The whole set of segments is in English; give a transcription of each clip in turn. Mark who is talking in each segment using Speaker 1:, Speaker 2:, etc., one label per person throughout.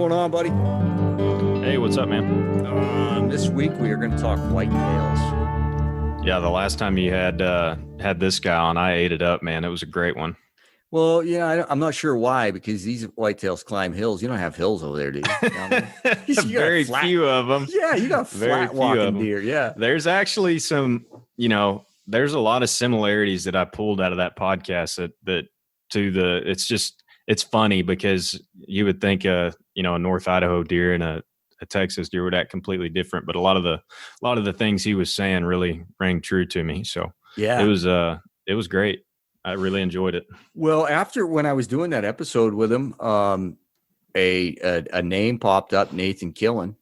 Speaker 1: going on, buddy?
Speaker 2: Hey, what's up, man?
Speaker 1: This week we are going to talk whitetails.
Speaker 2: Yeah, the last time you had this guy on, I ate it up, man. It was a great one.
Speaker 1: Well, yeah, I'm not sure why, because these whitetails climb hills. You don't have hills over there, do you?
Speaker 2: Very few of them.
Speaker 1: Yeah, you got flat walking deer. Yeah.
Speaker 2: There's actually some, there's a lot of similarities that I pulled out of that podcast it's funny because you would think a North Idaho deer and a Texas deer would act completely different, but a lot of the things he was saying really rang true to me. So yeah, it was great. I really enjoyed it.
Speaker 1: Well, when I was doing that episode with him, a name popped up, Nathan Killen.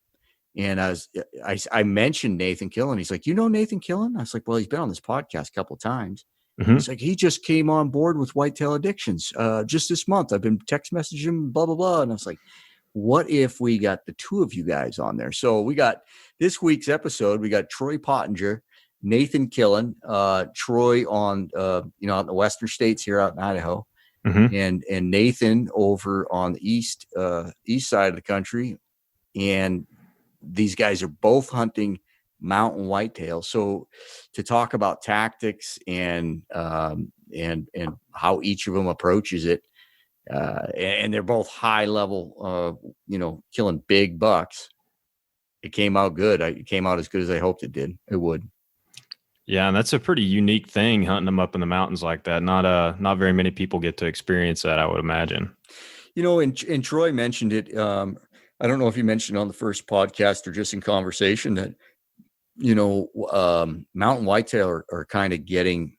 Speaker 1: And I mentioned Nathan Killen. He's like, you know Nathan Killen? I was like, well, he's been on this podcast a couple of times. Mm-hmm. He's like, he just came on board with Whitetail Addictions just this month. I've been text messaging him, blah, blah, blah. And I was like, what if we got the two of you guys on there? So we got this week's episode. We got Troy Pottenger, Nathan Killen, Troy on, out in the Western states here out in Idaho, mm-hmm. and Nathan over on the east side of the country. And these guys are both hunting mountain whitetail. So to talk about tactics and how each of them approaches it, and they're both high level, killing big bucks. It came out good. It came out as good as I hoped it did. It would.
Speaker 2: Yeah, and that's a pretty unique thing, hunting them up in the mountains like that. Not very many people get to experience that, I would imagine.
Speaker 1: And Troy mentioned it. I don't know if you mentioned on the first podcast or just in conversation that, mountain whitetail are kind of getting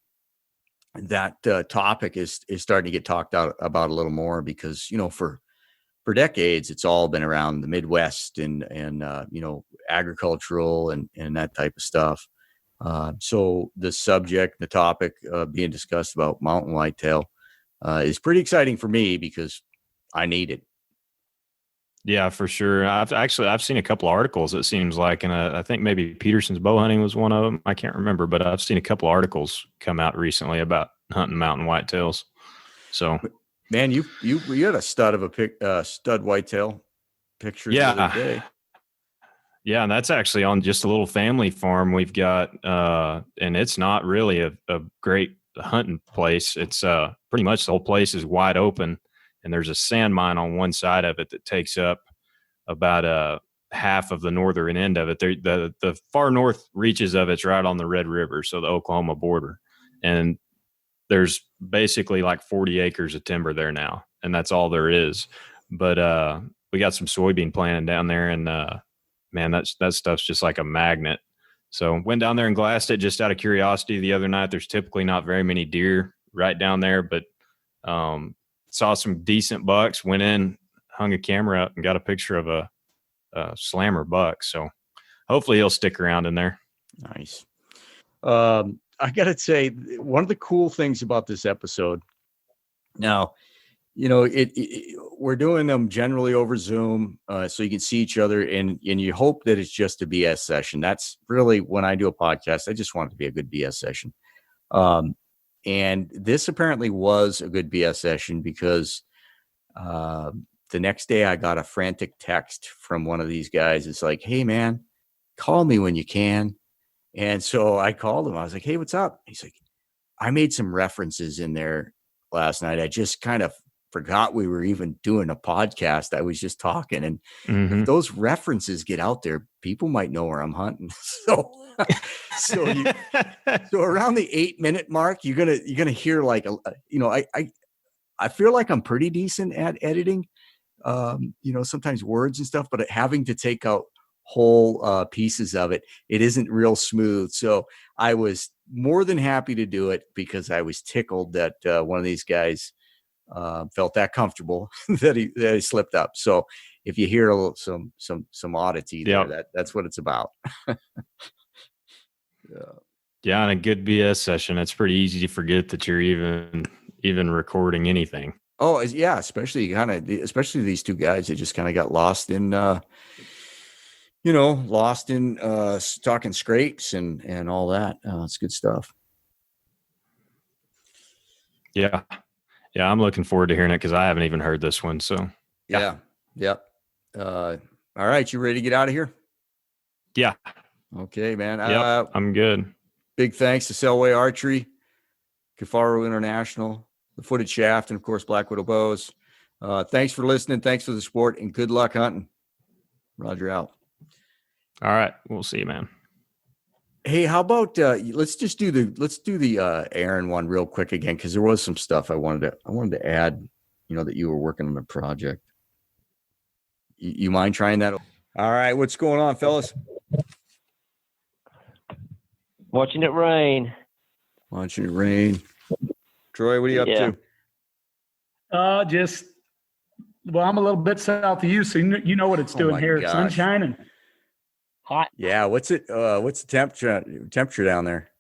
Speaker 1: that topic is starting to get talked about a little more because, for decades, it's all been around the Midwest and agricultural and that type of stuff. So the subject, the topic being discussed about mountain whitetail is pretty exciting for me because I need it.
Speaker 2: Yeah, for sure. I've seen a couple articles, it seems like, and I think maybe Peterson's bow hunting was one of them. I can't remember, but I've seen a couple articles come out recently about hunting mountain whitetails. So,
Speaker 1: man, you had a stud of a stud whitetail picture the other day.
Speaker 2: Yeah, and that's actually on just a little family farm we've got, and it's not really a great hunting place. It's pretty much the whole place is wide open. And there's a sand mine on one side of it that takes up about half of the northern end of it. The far north reaches of it's right on the Red River, so the Oklahoma border. And there's basically like 40 acres of timber there now, and that's all there is. But we got some soybean planting down there, and man, that stuff's just like a magnet. So went down there and glassed it just out of curiosity the other night. There's typically not very many deer right down there, but saw some decent bucks, went in, hung a camera up and got a picture of a slammer buck. So hopefully he'll stick around in there.
Speaker 1: Nice. I got to say, one of the cool things about this episode now, we're doing them generally over Zoom, so you can see each other and you hope that it's just a BS session. That's really when I do a podcast, I just want it to be a good BS session. And this apparently was a good BS session because the next day I got a frantic text from one of these guys. It's like, hey, man, call me when you can. And so I called him. I was like, hey, what's up? He's like, I made some references in there last night. I just kind of forgot we were even doing a podcast. I was just talking. And if those references get out there, people might know where I'm hunting. So around the 8-minute mark, you're gonna hear like I feel like I'm pretty decent at editing, sometimes words and stuff, but having to take out whole pieces of it isn't real smooth. So I was more than happy to do it because I was tickled that one of these guys felt that comfortable that he slipped up. So if you hear a little some oddity there, that's what it's about.
Speaker 2: Yeah, in a good BS session, it's pretty easy to forget that you're even recording anything.
Speaker 1: Oh, yeah, especially these two guys that just kind of got lost in talking scrapes and all that. It's good stuff.
Speaker 2: Yeah, I'm looking forward to hearing it because I haven't even heard this one. So
Speaker 1: yeah. All right, you ready to get out of here?
Speaker 2: Yeah.
Speaker 1: Okay, man.
Speaker 2: Yep. I'm good.
Speaker 1: Big thanks to Selway Archery, Kifaru International, the Footed Shaft, and of course Blackwidow Bows. Thanks for listening. Thanks for the support, and good luck hunting. Roger out.
Speaker 2: All right. We'll see you, man.
Speaker 1: Hey, how about let's do the Aaron one real quick again, because there was some stuff I wanted to add. That you were working on a project. You mind trying that? All right, what's going on, fellas?
Speaker 3: Watching it rain.
Speaker 1: Watching it rain. Troy, what are you up to?
Speaker 4: I'm a little bit south of you, so you know what it's doing here.
Speaker 1: Gosh.
Speaker 4: Sunshine and hot.
Speaker 1: Yeah, what's the temperature down there?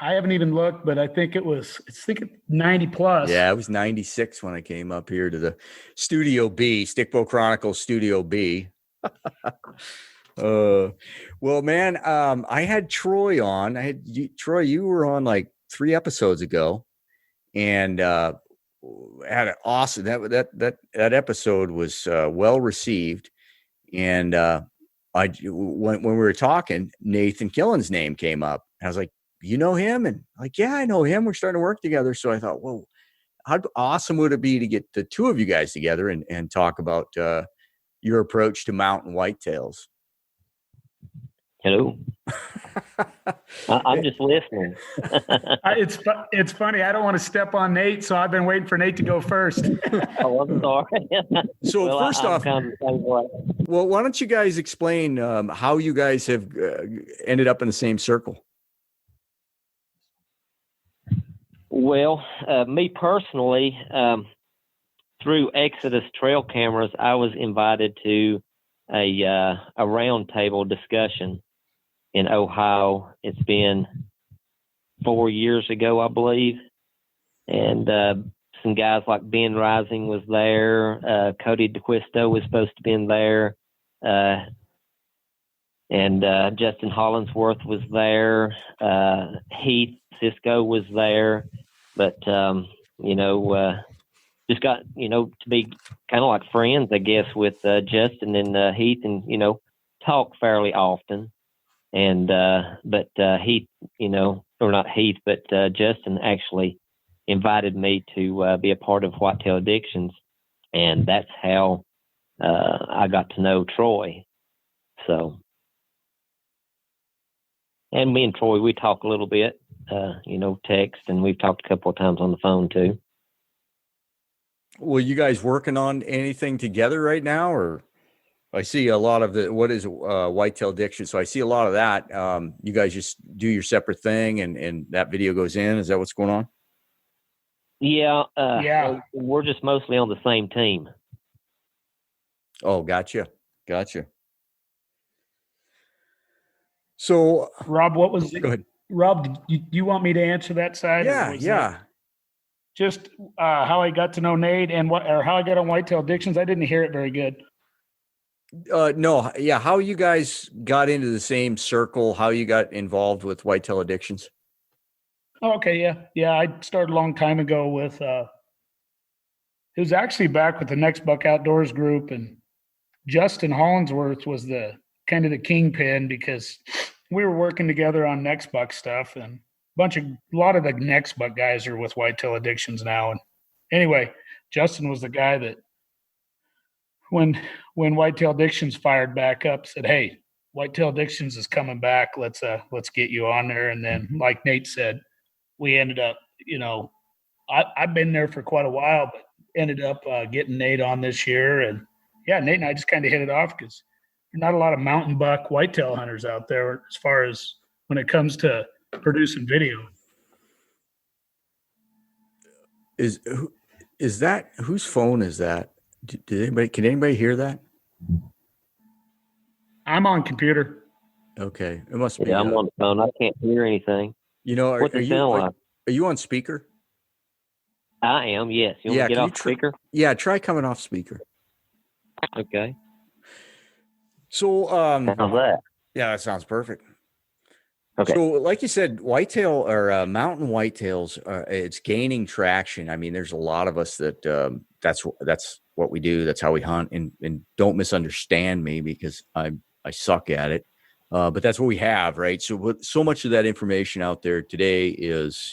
Speaker 4: I haven't even looked, but I think it's 90 plus.
Speaker 1: Yeah, it was 96 when I came up here to the Studio B, Stickbow Chronicles Studio B. Well, man, I had Troy on. Troy, you were on like 3 episodes ago, and had an awesome that episode was well received. And when we were talking, Nathan Killen's name came up. I was like, you know him? And like, yeah, I know him. We're starting to work together. So I thought, whoa, how awesome would it be to get the 2 of you guys together and talk about your approach to mountain whitetails?
Speaker 3: Hello. I'm just listening.
Speaker 4: It's funny. I don't want to step on Nate, so I've been waiting for Nate to go first.
Speaker 3: Oh, I'm sorry.
Speaker 1: So
Speaker 3: well,
Speaker 1: first off, well, why don't you guys explain how you guys have ended up in the same circle?
Speaker 3: Well, me personally, through Exodus Trail Cameras, I was invited to a round table discussion in Ohio. It's been 4 years ago, I believe. And some guys like Ben Rising was there. Cody DeQuisto was supposed to be in there. And Justin Hollinsworth was there. Heath Cisco was there. But, just got, to be kind of like friends, I guess, with Justin and Heath, and, talk fairly often. And, but Heath, or not Heath, but Justin actually invited me to be a part of Whitetail Addictions. And that's how I got to know Troy. So, and me and Troy, we talk a little bit, text, and we've talked a couple of times on the phone too.
Speaker 1: Well, you guys working on anything together right now? Or I see a lot of what is Whitetail Addiction. So I see a lot of that. You guys just do your separate thing and that video goes in. Is that what's going on?
Speaker 3: Yeah. We're just mostly on the same team.
Speaker 1: Oh, gotcha. So
Speaker 4: Rob, what was it?
Speaker 1: Go ahead.
Speaker 4: Rob, do you want me to answer that side?
Speaker 1: Yeah.
Speaker 4: Just how I got to know Nate and how I got on Whitetail Addictions. I didn't hear it very good.
Speaker 1: No. Yeah. How you guys got into the same circle, how you got involved with Whitetail Addictions.
Speaker 4: Oh, okay. Yeah. I started a long time ago with, it was actually back with the Next Buck Outdoors group, and Justin Hollinsworth was the kind of the kingpin because we were working together on Next Buck stuff, and a lot of the Next Buck guys are with Whitetail Addictions now. And anyway, Justin was the guy that when Whitetail Addictions fired back up, said, "Hey, Whitetail Addictions is coming back. Let's get you on there." And then, like Nate said, we ended up, I've been there for quite a while, but ended up getting Nate on this year. And yeah, Nate and I just kind of hit it off because there's not a lot of mountain buck whitetail hunters out there as far as when it comes to producing video.
Speaker 1: Is that whose phone is that? Can anybody hear that?
Speaker 4: I'm on computer.
Speaker 1: Okay, it must be.
Speaker 3: Yeah, I'm on the phone. I can't hear anything.
Speaker 1: Are you on speaker?
Speaker 3: I am. Yes. You want to get off speaker?
Speaker 1: Yeah, try coming off speaker.
Speaker 3: Okay.
Speaker 1: So,
Speaker 3: how's that?
Speaker 1: Yeah, that sounds perfect.
Speaker 3: Okay.
Speaker 1: So, like you said, whitetail or mountain whitetails, it's gaining traction. I mean, there's a lot of us that that's what we do. That's how we hunt. And don't misunderstand me, because I suck at it. But that's what we have, right? So much of that information out there today is,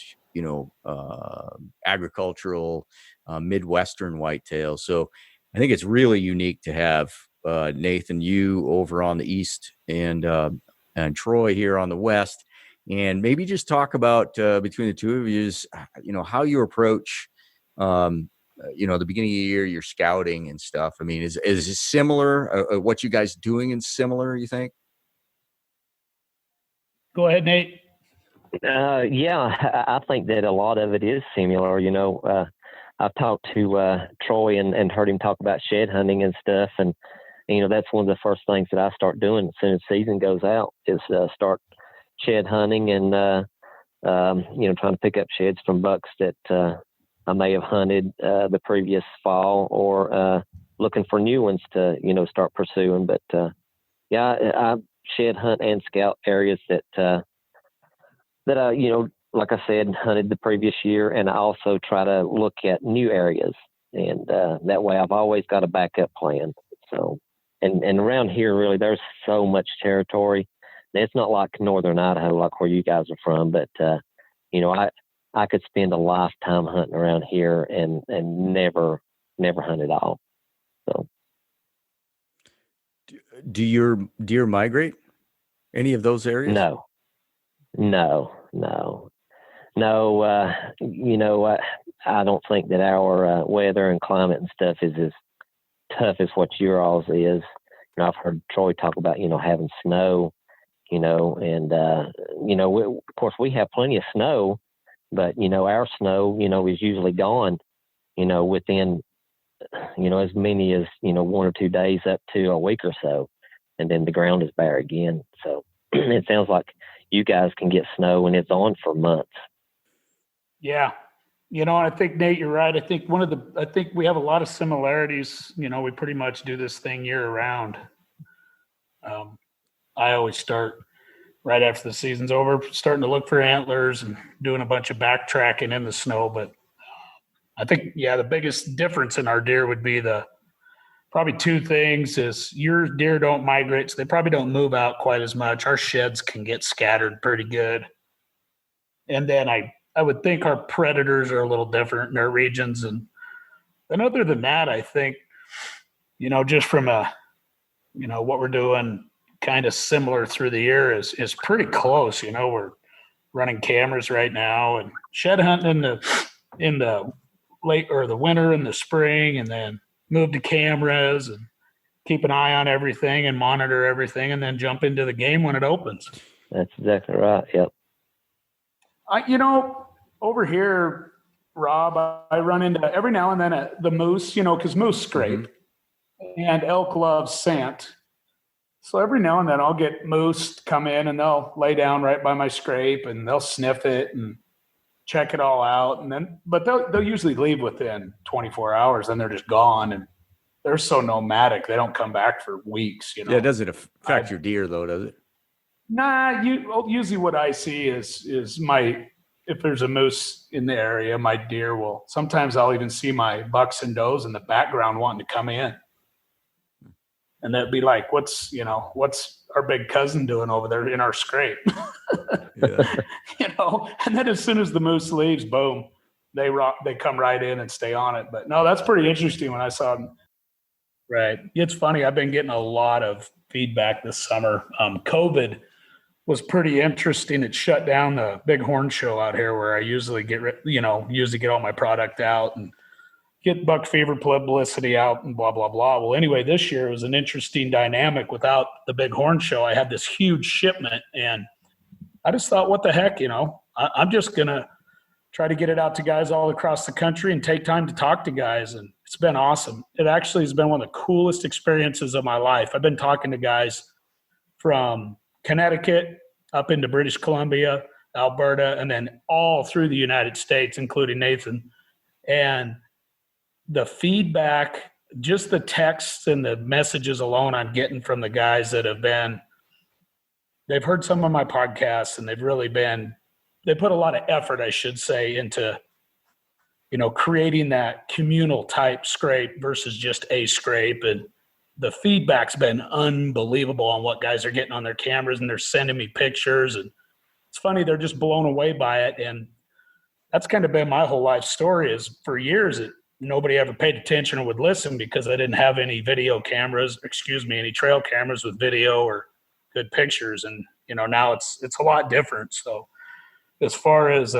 Speaker 1: agricultural, Midwestern whitetail. So I think it's really unique to have Nathan, you over on the east, and Troy here on the west, and maybe just talk about between the two of you, how you approach, the beginning of the year, your scouting and stuff. I mean, is it similar? What you guys doing is similar, you think?
Speaker 4: Go ahead, Nate.
Speaker 3: Yeah, I think that a lot of it is similar. I've talked to Troy and heard him talk about shed hunting and stuff, and that's one of the first things that I start doing as soon as season goes out is start shed hunting and trying to pick up sheds from bucks that I may have hunted the previous fall, or looking for new ones to start pursuing. But I shed hunt and scout areas that I like I said, hunted the previous year, and I also try to look at new areas, and that way I've always got a backup plan. So, and around here, really, there's so much territory. It's not like northern Idaho, like where you guys are from, but I could spend a lifetime hunting around here and never hunt at all. So,
Speaker 1: do your deer migrate any of those areas?
Speaker 3: No. I don't think that our weather and climate and stuff is as tough as what your all's is. I've heard Troy talk about, having snow, and, of course we have plenty of snow, but, our snow, is usually gone, within, as many as, 1 or 2 days up to a week or so. And then the ground is bare again. So it sounds like you guys can get snow and it's on for months.
Speaker 4: Yeah. I think, Nate, you're right. I think we have a lot of similarities. We pretty much do this thing year round. I always start right after the season's over, starting to look for antlers and doing a bunch of backtracking in the snow. But I think, the biggest difference in our deer would be probably 2 things is your deer don't migrate, so they probably don't move out quite as much. Our sheds can get scattered pretty good. And then I would think our predators are a little different in their regions. And then other than that, I think, just from what we're doing kind of similar through the year is pretty close. We're running cameras right now and shed hunting in the late or the winter and the spring, and then move to cameras and keep an eye on everything and monitor everything, and then jump into the game when it opens.
Speaker 3: That's exactly right. Yep.
Speaker 4: Over here, Rob, I run into every now and then the moose, because moose scrape, and elk love scent. So every now and then I'll get moose come in and they'll lay down right by my scrape and they'll sniff it and check it all out. But they'll usually leave within 24 hours and they're just gone. And they're so nomadic. They don't come back for weeks,
Speaker 1: Yeah. It doesn't affect your deer though, does it?
Speaker 4: Nah, usually what I see is if there's a moose in the area, my deer will, sometimes I'll even see my bucks and does in the background wanting to come in. And that'd be like, what's our big cousin doing over there in our scrape?
Speaker 1: Yeah.
Speaker 4: And then as soon as the moose leaves, boom, they come right in and stay on it. But no, that's pretty interesting when I saw them. Right. It's funny. I've been getting a lot of feedback this summer. COVID was pretty interesting. It shut down the Bighorn show out here where I usually get all my product out and get buck fever publicity out and blah, blah, blah. Well, anyway, this year was an interesting dynamic. Without the Bighorn show, I had this huge shipment, and I just thought, what the heck, I'm just going to try to get it out to guys all across the country and take time to talk to guys. And it's been awesome. It actually has been one of the coolest experiences of my life. I've been talking to guys from Connecticut up into British Columbia, Alberta, and then all through the United States, including Nathan. And the feedback, just the texts and the messages alone I'm getting from the guys that they've heard some of my podcasts and they put a lot of effort, I should say, into creating that communal type scrape versus just a scrape. And the feedback's been unbelievable on what guys are getting on their cameras, and they're sending me pictures, and it's funny, they're just blown away by it. And that's kind of been my whole life story, is for years nobody ever paid attention or would listen because I didn't have any any trail cameras with video or good pictures. And now it's a lot different. So as far as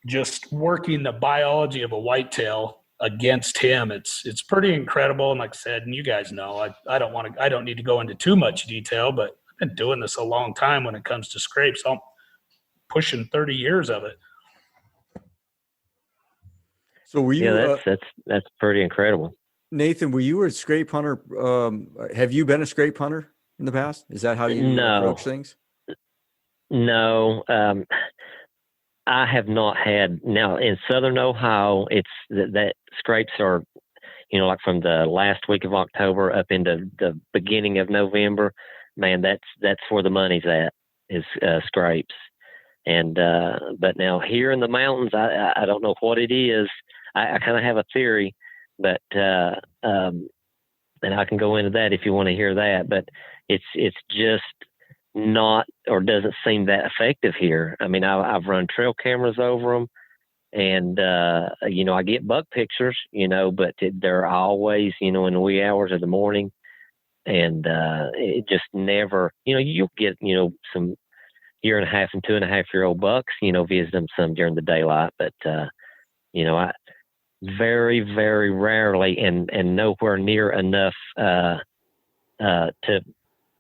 Speaker 4: just working the biology of a whitetail against him, it's pretty incredible. And like I said, and you guys know, I don't need to go into too much detail, but I've been doing this a long time when it comes to scrapes. I'm pushing 30 years of it.
Speaker 1: So were you?
Speaker 3: Yeah, that's pretty incredible.
Speaker 1: Nathan, were you a scrape hunter? Have you been a scrape hunter in the past? Is that how you approach things?
Speaker 3: No, I have not had. Now in Southern Ohio, it's that scrapes are, like from the last week of October up into the beginning of November. Man, that's where the money's at, is scrapes. And but now here in the mountains, I don't know what it is. I kind of have a theory, but and I can go into that if you want to hear that. But it's just not, or doesn't seem that effective here. I mean, I've run trail cameras over them, and I get buck pictures, but they're always, in the wee hours of the morning, and it just never, you'll get, some 1.5 and 2.5-year-old bucks, visit them some during the daylight, but I very, very rarely and nowhere near enough to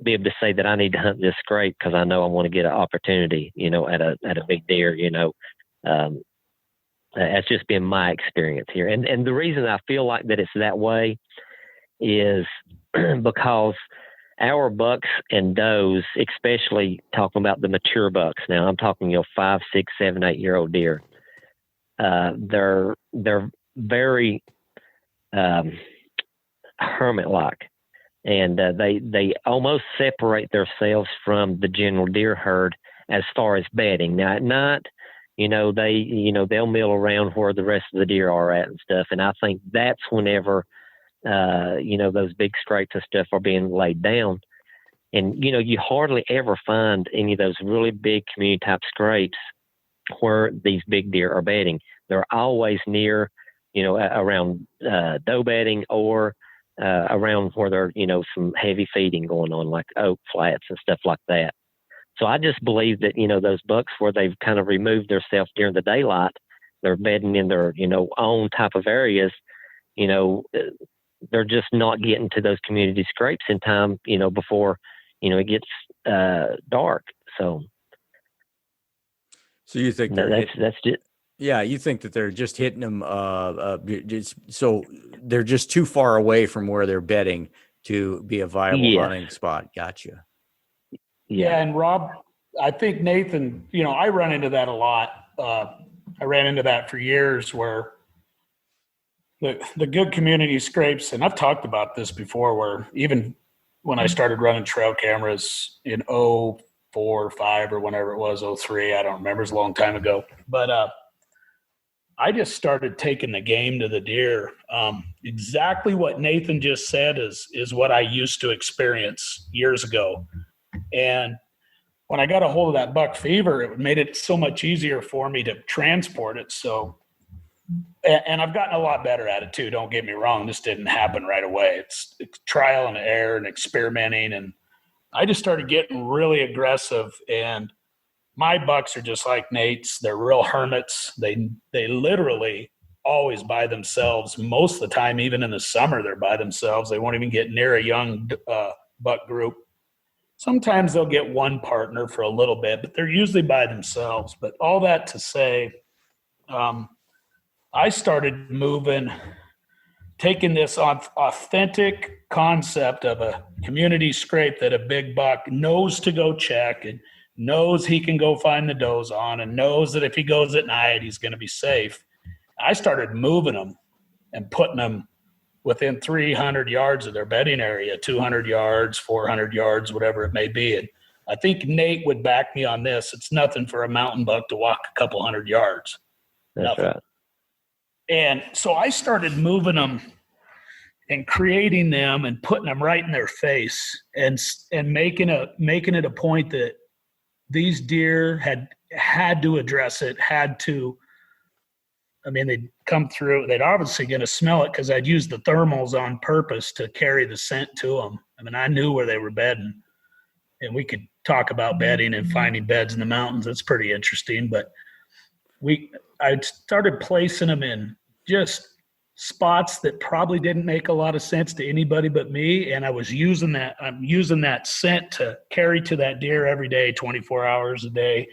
Speaker 3: be able to say that I need to hunt this scrape because I know I want to get an opportunity, at a big deer. That's just been my experience here, and the reason I feel like that it's that way is because our bucks and does, especially talking about the mature bucks. Now I'm talking 5, 6, 7, 8-year-old deer. They're very hermit-like, and they almost separate themselves from the general deer herd as far as bedding. Now at night, they'll mill around where the rest of the deer are at and stuff, and I think that's whenever those big scrapes and stuff are being laid down. And, you hardly ever find any of those really big community type scrapes where these big deer are bedding. They're always near, around doe bedding or around where there's, some heavy feeding going on, like oak flats and stuff like that. So I just believe that, those bucks where they've kind of removed themselves during the daylight, they're bedding in their, own type of areas, they're just not getting to those community scrapes in time, before, it gets dark. So
Speaker 1: you think
Speaker 3: that's just.
Speaker 1: Yeah, you think that they're just hitting them, so they're just too far away from where they're bedding to be a viable hunting spot. Gotcha.
Speaker 4: Yeah, and Rob, I think Nathan, I run into that a lot. I ran into that for years where the good community scrapes, and I've talked about this before, where even when I started running trail cameras in 04 or 05 or whenever it was, 03, I don't remember, it's a long time ago. But I just started taking the game to the deer. Exactly what Nathan just said is what I used to experience years ago. And when I got a hold of that buck fever, it made it so much easier for me to transport it. So, and I've gotten a lot better at it too. Don't get me wrong. This didn't happen right away. It's trial and error and experimenting. And I just started getting really aggressive, and my bucks are just like Nate's. They're real hermits. They literally always by themselves. Most of the time, even in the summer, they're by themselves. They won't even get near a young buck group. Sometimes they'll get one partner for a little bit, but they're usually by themselves. But all that to say, I started taking this authentic concept of a community scrape that a big buck knows to go check and knows he can go find the does on, and knows that if he goes at night, he's going to be safe. I started moving them and putting them within 300 yards of their bedding area, 200 yards, 400 yards, whatever it may be. And I think Nate would back me on this. It's nothing for a mountain buck to walk a couple hundred yards.
Speaker 3: That's
Speaker 4: nothing.
Speaker 3: Right.
Speaker 4: And so I started moving them and creating them and putting them right in their face and making it a point that these deer had to address it, they'd come through. They'd obviously going to smell it because I'd used the thermals on purpose to carry the scent to them. I knew where they were bedding, and we could talk about bedding and finding beds in the mountains. It's pretty interesting, but I started placing them in just spots that probably didn't make a lot of sense to anybody but me. And I'm using that scent to carry to that deer every day, 24 hours a day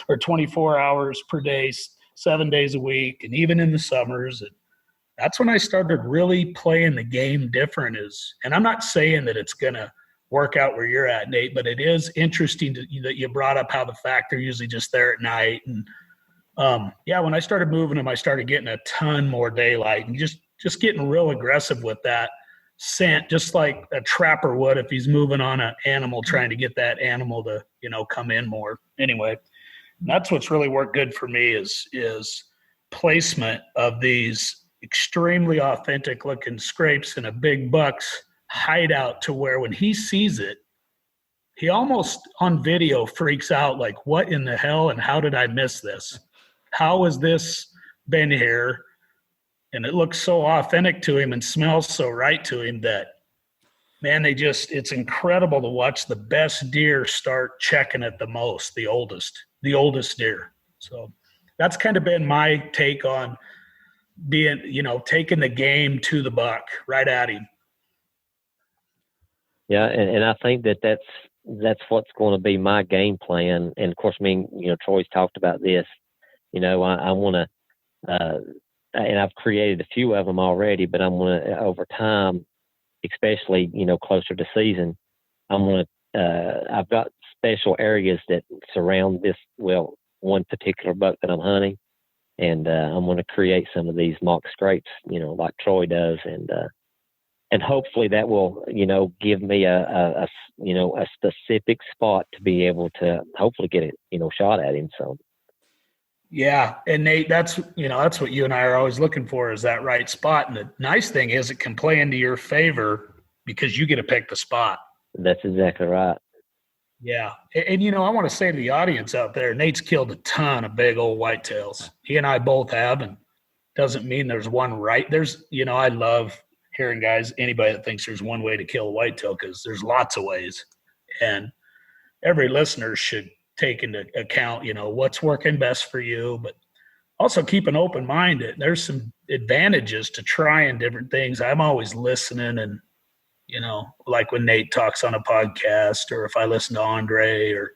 Speaker 4: or 24 hours per day, 7 days a week. And even in the summers, and that's when I started really playing the game different. And I'm not saying that it's going to work out where you're at, Nate, but it is interesting that you brought up how the fact they're usually just there at night. And when I started moving them, I started getting a ton more daylight and just getting real aggressive with that scent, just like a trapper would if he's moving on an animal, trying to get that animal to, come in more. Anyway, that's what's really worked good for me is placement of these extremely authentic looking scrapes in a big buck's hideout, to where when he sees it, he almost on video freaks out, like, what in the hell and how did I miss this? How has this been here? And it looks so authentic to him and smells so right to him that, man, it's incredible to watch the best deer start checking it the most, the oldest deer. So that's kind of been my take on being, taking the game to the buck, right at him.
Speaker 3: Yeah, and I think that's what's going to be my game plan. And of course, Troy's talked about this. I want to, and I've created a few of them already, but I'm going to, over time, especially, closer to season, I've got special areas that surround one particular buck that I'm hunting. And I'm going to create some of these mock scrapes, like Troy does. And hopefully that will, give me a specific spot to be able to hopefully get it, shot at him. So.
Speaker 4: Yeah. And Nate, that's what you and I are always looking for, is that right spot. And the nice thing is it can play into your favor because you get to pick the spot.
Speaker 3: That's exactly right.
Speaker 4: Yeah. And I want to say to the audience out there, Nate's killed a ton of big old whitetails. He and I both have, and doesn't mean there's one right. I love hearing anybody that thinks there's one way to kill a whitetail, because there's lots of ways. And every listener should take into account, what's working best for you, but also keep an open mind. There's some advantages to trying different things. I'm always listening, and, like when Nate talks on a podcast, or if I listen to Andre, or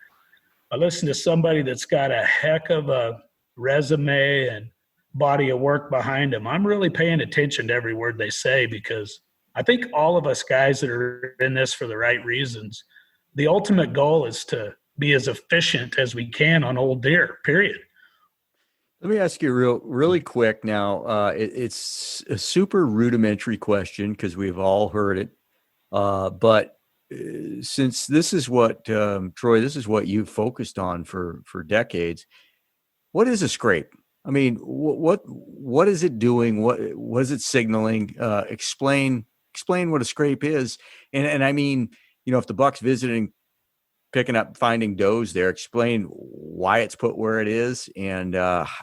Speaker 4: I listen to somebody that's got a heck of a resume and body of work behind them, I'm really paying attention to every word they say, because I think all of us guys that are in this for the right reasons, the ultimate goal is to be as efficient as we can on old deer, period.
Speaker 1: Let me ask you really quick now. It's a super rudimentary question because we've all heard it. But since this is what, Troy, this is what you've focused on for decades, what is a scrape? I mean, what is it doing? What is it signaling? Explain what a scrape is. And I mean, if the buck's visiting, picking up, finding does there, explain why it's put where it is and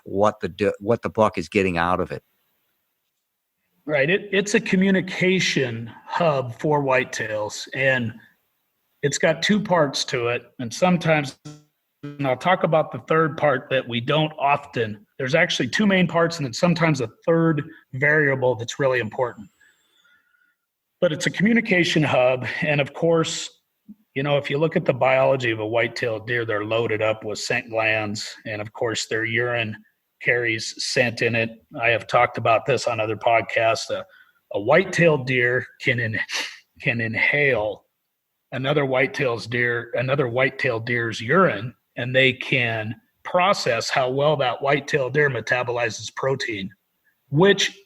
Speaker 1: what the buck is getting out of it.
Speaker 4: Right. It's a communication hub for whitetails, and it's got two parts to it. And sometimes, and I'll talk about the third part that we don't often, there's actually two main parts, and then sometimes a third variable that's really important. But it's a communication hub. And of course, if you look at the biology of a white-tailed deer, they're loaded up with scent glands. And of course, their urine carries scent in it. I have talked about this on other podcasts. A white-tailed deer can inhale another white-tailed deer's urine, and they can process how well that white-tailed deer metabolizes protein, which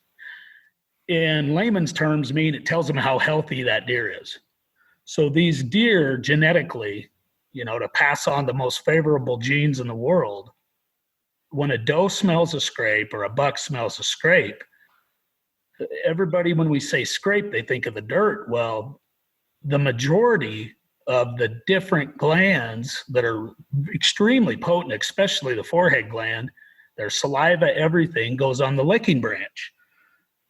Speaker 4: in layman's terms mean it tells them how healthy that deer is. So these deer genetically, to pass on the most favorable genes in the world, when a doe smells a scrape or a buck smells a scrape, everybody, when we say scrape, they think of the dirt. Well, the majority of the different glands that are extremely potent, especially the forehead gland, their saliva, everything goes on the licking branch.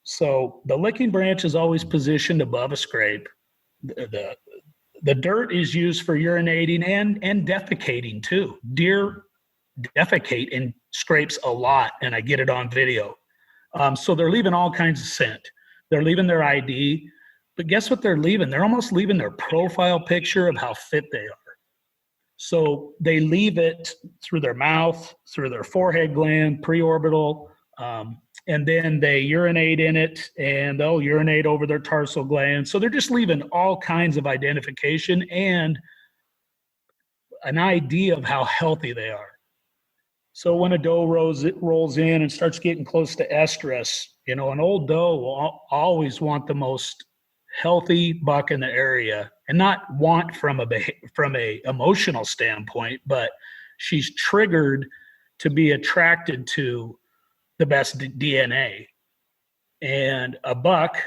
Speaker 4: So the licking branch is always positioned above a scrape. The dirt is used for urinating and defecating too. Deer defecate in scrapes a lot, and I get it on video. So they're leaving all kinds of scent. They're leaving their ID, but guess what they're leaving? They're almost leaving their profile picture of how fit they are. So they leave it through their mouth, through their forehead gland, preorbital, and then they urinate in it, and they'll urinate over their tarsal gland. So they're just leaving all kinds of identification and an idea of how healthy they are. So when a doe rolls in and starts getting close to estrus, an old doe will always want the most healthy buck in the area, and not want from a emotional standpoint, but she's triggered to be attracted to the best DNA. And a buck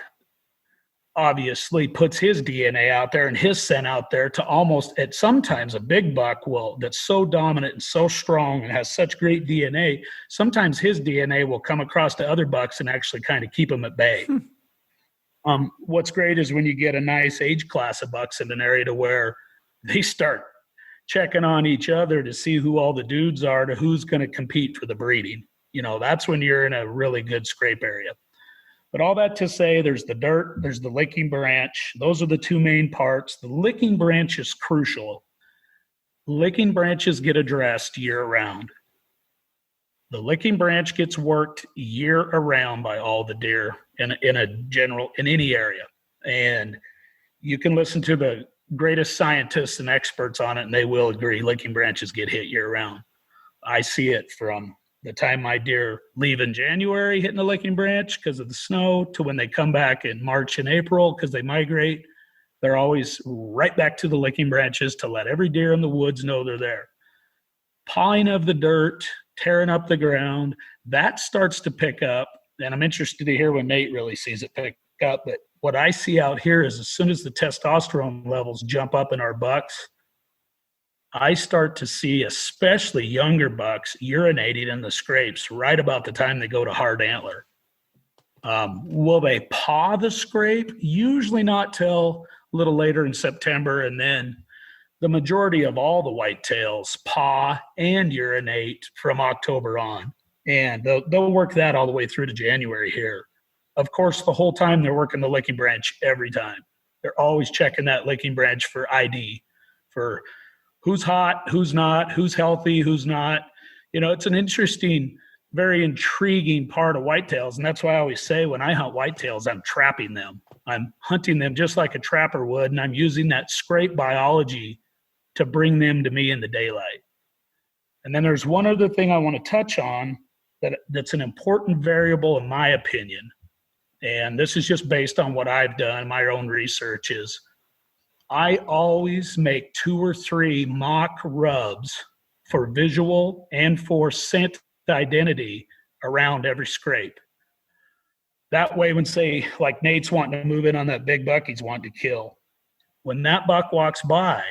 Speaker 4: obviously puts his DNA out there and his scent out there to almost, at sometimes a big buck that's so dominant and so strong and has such great DNA, sometimes his DNA will come across to other bucks and actually kind of keep them at bay. What's great is when you get a nice age class of bucks in an area to where they start checking on each other to see who all the dudes are, to who's going to compete for the breeding. That's when you're in a really good scrape area. But all that to say, there's the dirt, there's the licking branch. Those are the two main parts. The licking branch is crucial. Licking branches get addressed year-round. The licking branch gets worked year-around by all the deer in any area. And you can listen to the greatest scientists and experts on it, and they will agree licking branches get hit year-round. I see it from the time my deer leave in January hitting the licking branch because of the snow to when they come back in March and April because they migrate. They're always right back to the licking branches to let every deer in the woods know they're there. Pawing of the dirt, tearing up the ground, that starts to pick up. And I'm interested to hear when Nate really sees it pick up. But what I see out here is as soon as the testosterone levels jump up in our bucks, I start to see especially younger bucks urinating in the scrapes right about the time they go to hard antler. Will they paw the scrape? Usually not till a little later in September. And then the majority of all the whitetails paw and urinate from October on. And they'll work that all the way through to January here. Of course, the whole time they're working the licking branch every time. They're always checking that licking branch for ID, for who's hot, who's not, who's healthy, who's not. It's an interesting, very intriguing part of whitetails. And that's why I always say when I hunt whitetails, I'm trapping them. I'm hunting them just like a trapper would, and I'm using that scrape biology to bring them to me in the daylight. And then there's one other thing I want to touch on that's an important variable in my opinion. And this is just based on what I've done, my own research is I always make 2 or 3 mock rubs for visual and for scent identity around every scrape. That way, when say like Nate's wanting to move in on that big buck he's wanting to kill, when that buck walks by,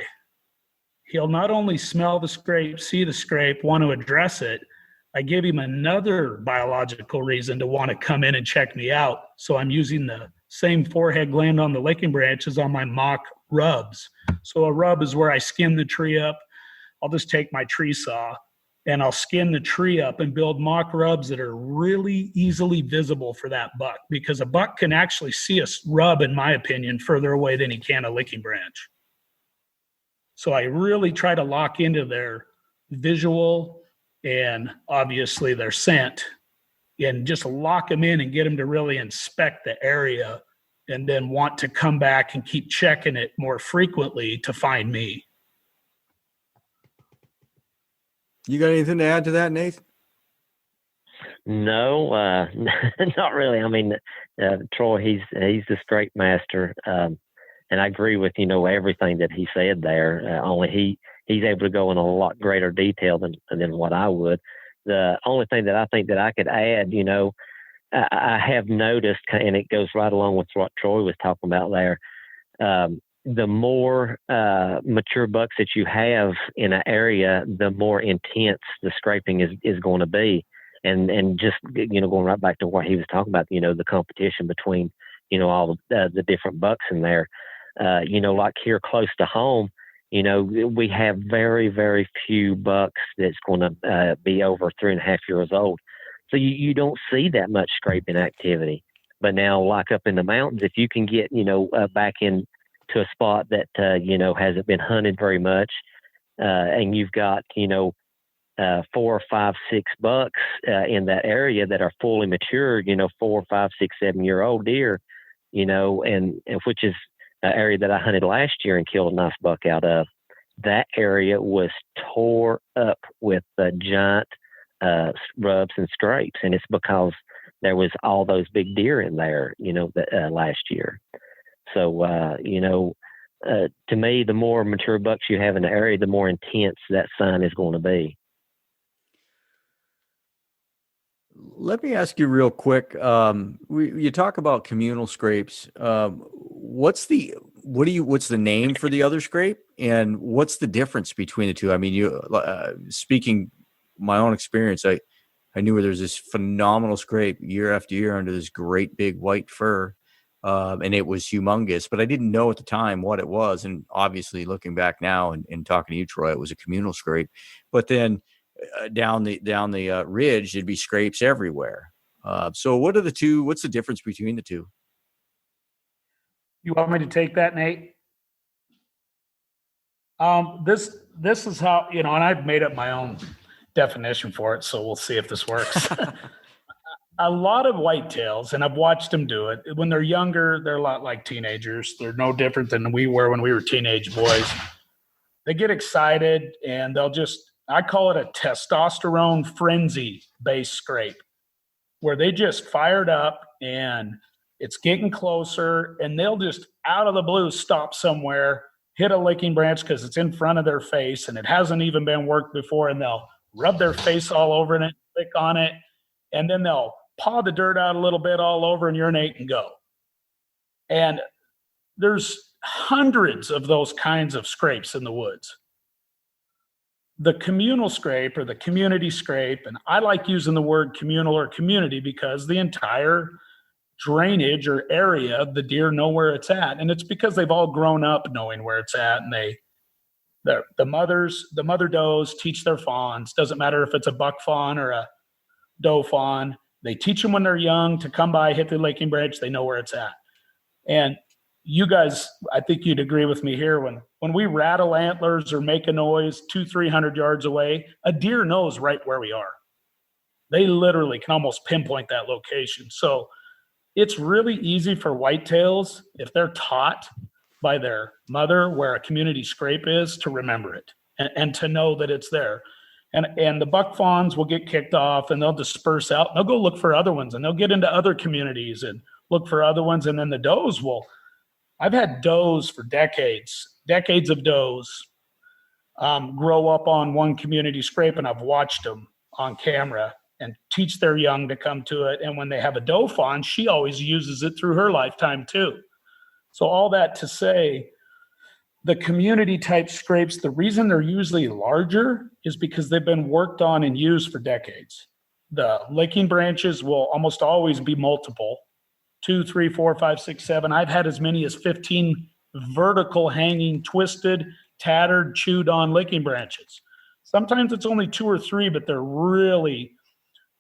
Speaker 4: he'll not only smell the scrape, see the scrape, want to address it, I give him another biological reason to want to come in and check me out. So I'm using the same forehead gland on the licking branch as on my mock rubs. So a rub is where I skin the tree up. I'll just take my tree saw and I'll skin the tree up and build mock rubs that are really easily visible for that buck, because a buck can actually see a rub, in my opinion, further away than he can a licking branch. So I really try to lock into their visual and obviously their scent and just lock them in and get them to really inspect the area and then want to come back and keep checking it more frequently to find me.
Speaker 1: You got anything to add to that, Nathan?
Speaker 3: No, not really. I mean, Troy, he's the scrape master. And I agree with, everything that he said there. Only he's able to go in a lot greater detail than what I would. The only thing that I think that I could add, I have noticed, and it goes right along with what Troy was talking about there. The more mature bucks that you have in an area, the more intense the scraping is going to be. And just, going right back to what he was talking about, the competition between, all the different bucks in there. Like here close to home, we have very, very few bucks that's going to be over 3.5 years old. So you don't see that much scraping activity. But now, like up in the mountains, if you can get, back into a spot that, hasn't been hunted very much, and you've got, 4 or 5, 6 bucks in that area that are fully mature, 4, 5, 6, 7-year-old deer, and which is an area that I hunted last year and killed a nice buck out of. That area was tore up with giant rubs and scrapes, and it's because there was all those big deer in there, last year. So, to me, the more mature bucks you have in the area, the more intense that sign is going to be.
Speaker 1: Let me ask you real quick. You talk about communal scrapes. What's the name for the other scrape, and what's the difference between the two? I mean, speaking my own experience, I knew where there's this phenomenal scrape year after year under this great big white fir, and it was humongous, but I didn't know at the time what it was. And obviously, looking back now and talking to you, Troy, it was a communal scrape. But then down the ridge, there'd be scrapes everywhere. So what are the two? What's the difference between the two?
Speaker 4: You want me to take that, Nate? This is how, and I've made up my own definition for it, so we'll see if this works. A lot of whitetails, and I've watched them do it, when they're younger, they're a lot like teenagers. They're no different than we were when we were teenage boys. They get excited, and I call it a testosterone frenzy-based scrape, where they just fired up, and it's getting closer, and they'll just, out of the blue, stop somewhere, hit a licking branch because it's in front of their face, and it hasn't even been worked before, and they'll rub their face all over it, click on it, and then they'll paw the dirt out a little bit all over and urinate and go. And there's hundreds of those kinds of scrapes in the woods. The communal scrape or the community scrape, and I like using the word communal or community because the entire drainage or area, the deer know where it's at. And it's because they've all grown up knowing where it's at, and the mother does teach their fawns. Doesn't matter if it's a buck fawn or a doe fawn. They teach them when they're young to come by, hit the licking branch. They know where it's at. And you guys, I think you'd agree with me here. When we rattle antlers or make a noise 200-300 yards away, a deer knows right where we are. They literally can almost pinpoint that location. So it's really easy for whitetails, if they're taught by their mother where a community scrape is, to remember it and to know that it's there. And the buck fawns will get kicked off, and they'll disperse out. And they'll go look for other ones, and they'll get into other communities and look for other ones. And then the does will. I've had does for decades of does grow up on one community scrape, and I've watched them on camera and teach their young to come to it. And when they have a doe fawn, she always uses it through her lifetime too. So all that to say, the community type scrapes, the reason they're usually larger is because they've been worked on and used for decades. The licking branches will almost always be multiple, 2, 3, 4, 5, 6, 7. I've had as many as 15 vertical hanging, twisted, tattered, chewed on licking branches. Sometimes it's only 2 or 3, but they're really,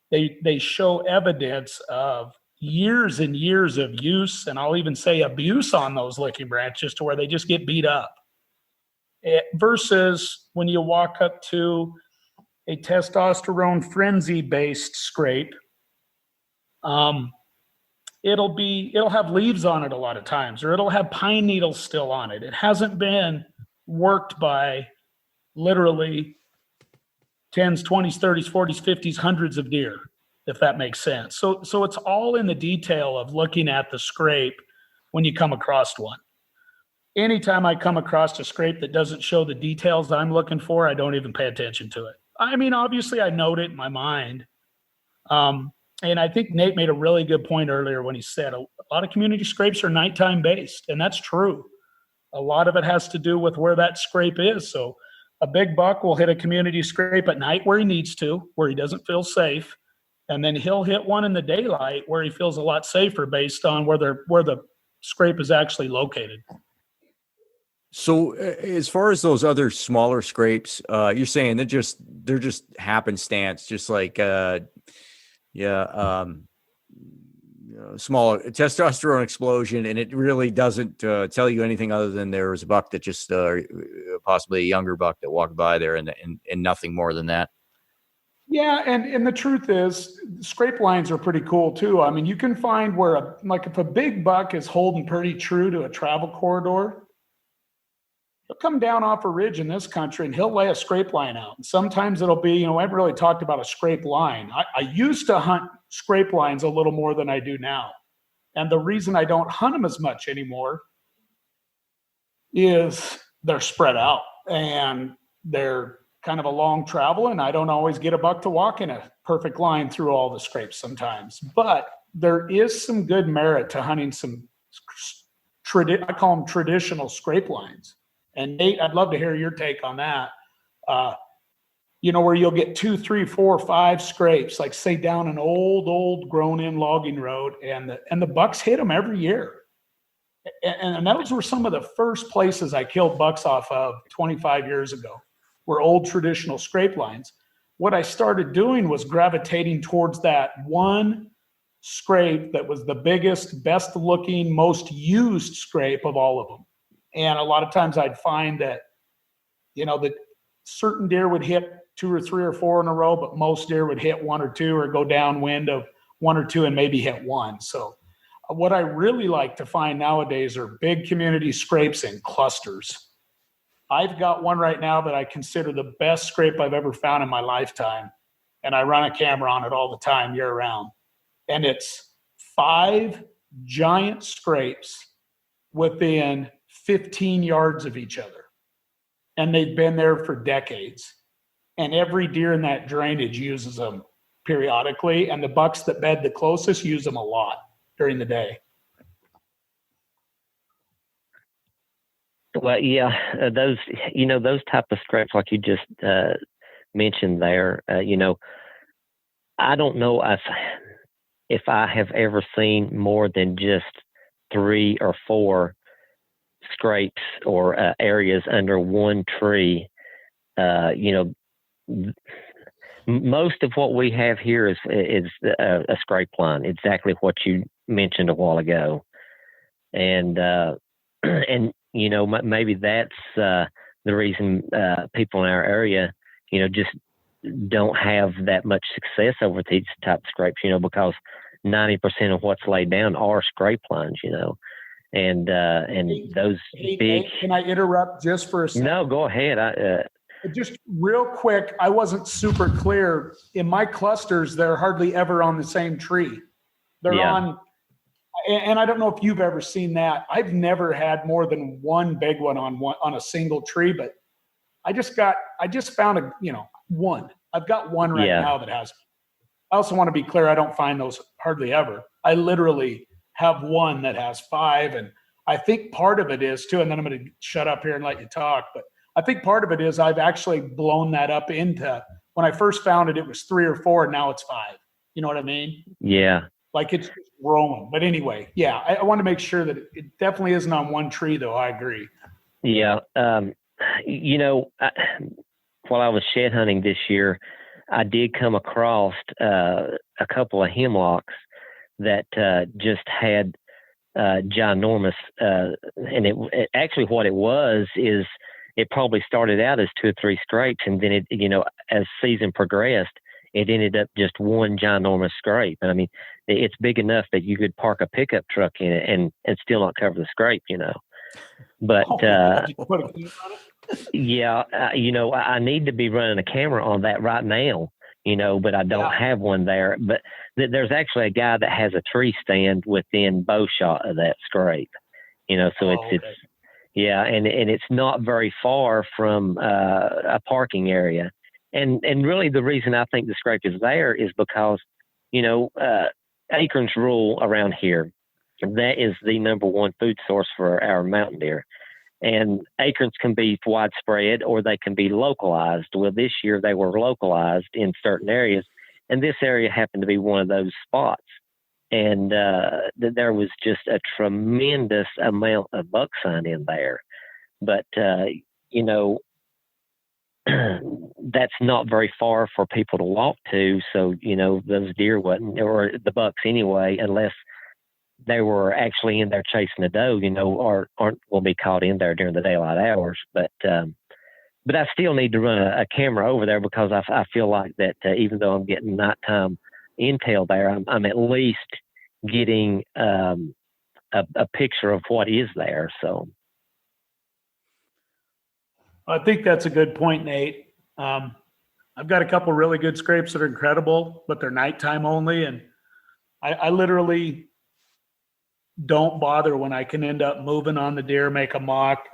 Speaker 4: they show evidence of years and years of use, and I'll even say abuse on those licking branches to where they just get beat up. Versus when you walk up to a testosterone frenzy-based scrape, it'll have leaves on it a lot of times, or it'll have pine needles still on it. It hasn't been worked by literally 10s, 20s, 30s, 40s, 50s, hundreds of deer, if that makes sense. So it's all in the detail of looking at the scrape when you come across one. Anytime I come across a scrape that doesn't show the details I'm looking for, I don't even pay attention to it. I mean, obviously I note it in my mind. and I think Nate made a really good point earlier when he said a lot of community scrapes are nighttime based, and that's true. A lot of it has to do with where that scrape is. So a big buck will hit a community scrape at night where he needs to, where he doesn't feel safe. And then he'll hit one in the daylight where he feels a lot safer based on where the scrape is actually located.
Speaker 1: So as far as those other smaller scrapes, you're saying they're just happenstance, just like small testosterone explosion, and it really doesn't tell you anything other than there was a buck that just possibly a younger buck that walked by there, and nothing more than that.
Speaker 4: Yeah, and the truth is, scrape lines are pretty cool too. I mean, you can find where if a big buck is holding pretty true to a travel corridor, he'll come down off a ridge in this country and he'll lay a scrape line out. And sometimes it'll be, I haven't really talked about a scrape line. I used to hunt scrape lines a little more than I do now. And the reason I don't hunt them as much anymore is they're spread out and they're kind of a long travel, and I don't always get a buck to walk in a perfect line through all the scrapes sometimes. But there is some good merit to hunting some, I call them traditional scrape lines. And Nate, I'd love to hear your take on that. Where you'll get 2, 3, 4, 5 scrapes, like say down an old grown-in logging road, and the bucks hit them every year. And those were some of the first places I killed bucks off of 25 years ago, were old traditional scrape lines. What I started doing was gravitating towards that one scrape that was the biggest, best looking, most used scrape of all of them. And a lot of times I'd find that, that certain deer would hit 2 or 3 or 4 in a row, but most deer would hit 1 or 2 or go downwind of 1 or 2 and maybe hit 1. So what I really like to find nowadays are big community scrapes in clusters. I've got one right now that I consider the best scrape I've ever found in my lifetime. And I run a camera on it all the time, year round. And it's 5 giant scrapes within 15 yards of each other. And they've been there for decades. And every deer in that drainage uses them periodically. And the bucks that bed the closest use them a lot during the day.
Speaker 3: Well, yeah, those type of scrapes like you just mentioned there, I don't know if I have ever seen more than just 3 or 4 scrapes or areas under one tree. Most of what we have here is a scrape line, exactly what you mentioned a while ago. And maybe that's the reason people in our area, just don't have that much success over these type of scrapes, because 90% of what's laid down are scrape lines, and those big.
Speaker 4: Can I interrupt just for a second?
Speaker 3: No, go ahead.
Speaker 4: Just real quick, I wasn't super clear. In my clusters, they're hardly ever on the same tree. They're on. And I don't know if you've ever seen that. I've never had more than one big one on a single tree, but I just found one. I've got one right now that has. I also want to be clear, I don't find those hardly ever. I literally have one that has 5, and I think part of it is too, and then I'm going to shut up here and let you talk, but I think part of it is I've actually blown that up into, when I first found it, it was 3 or 4, and now it's 5. You know what I mean?
Speaker 3: Yeah.
Speaker 4: Like it's just growing. But anyway, yeah, I want to make sure that it definitely isn't on one tree, though. I agree.
Speaker 3: Yeah. While I was shed hunting this year, I did come across a couple of hemlocks that just had ginormous, and it actually what it was is it probably started out as 2 or 3 scrapes, and then it, as season progressed, it ended up just one ginormous scrape. And I mean, it's big enough that you could park a pickup truck in it and still not cover the scrape, But yeah, I need to be running a camera on that right now, but I don't have one there. But there's actually a guy that has a tree stand within bow shot of that scrape, so it's and it's not very far from a parking area. And really the reason I think the scrape is there is because acorns rule around here. That is the number one food source for our mountain deer. And acorns can be widespread or they can be localized. Well, this year they were localized in certain areas, and this area happened to be one of those spots. And there was just a tremendous amount of buck sign in there. But, that's not very far for people to walk to. So, those deer wasn't, or the bucks anyway, unless they were actually in there chasing a doe, or aren't will be caught in there during the daylight hours. But I still need to run a camera over there because I feel like that even though I'm getting nighttime intel there, I'm at least getting a picture of what is there. So
Speaker 4: I think that's a good point, Nate. I've got a couple really good scrapes that are incredible, but they're nighttime only. And I literally don't bother when I can end up moving on the deer, make a mock,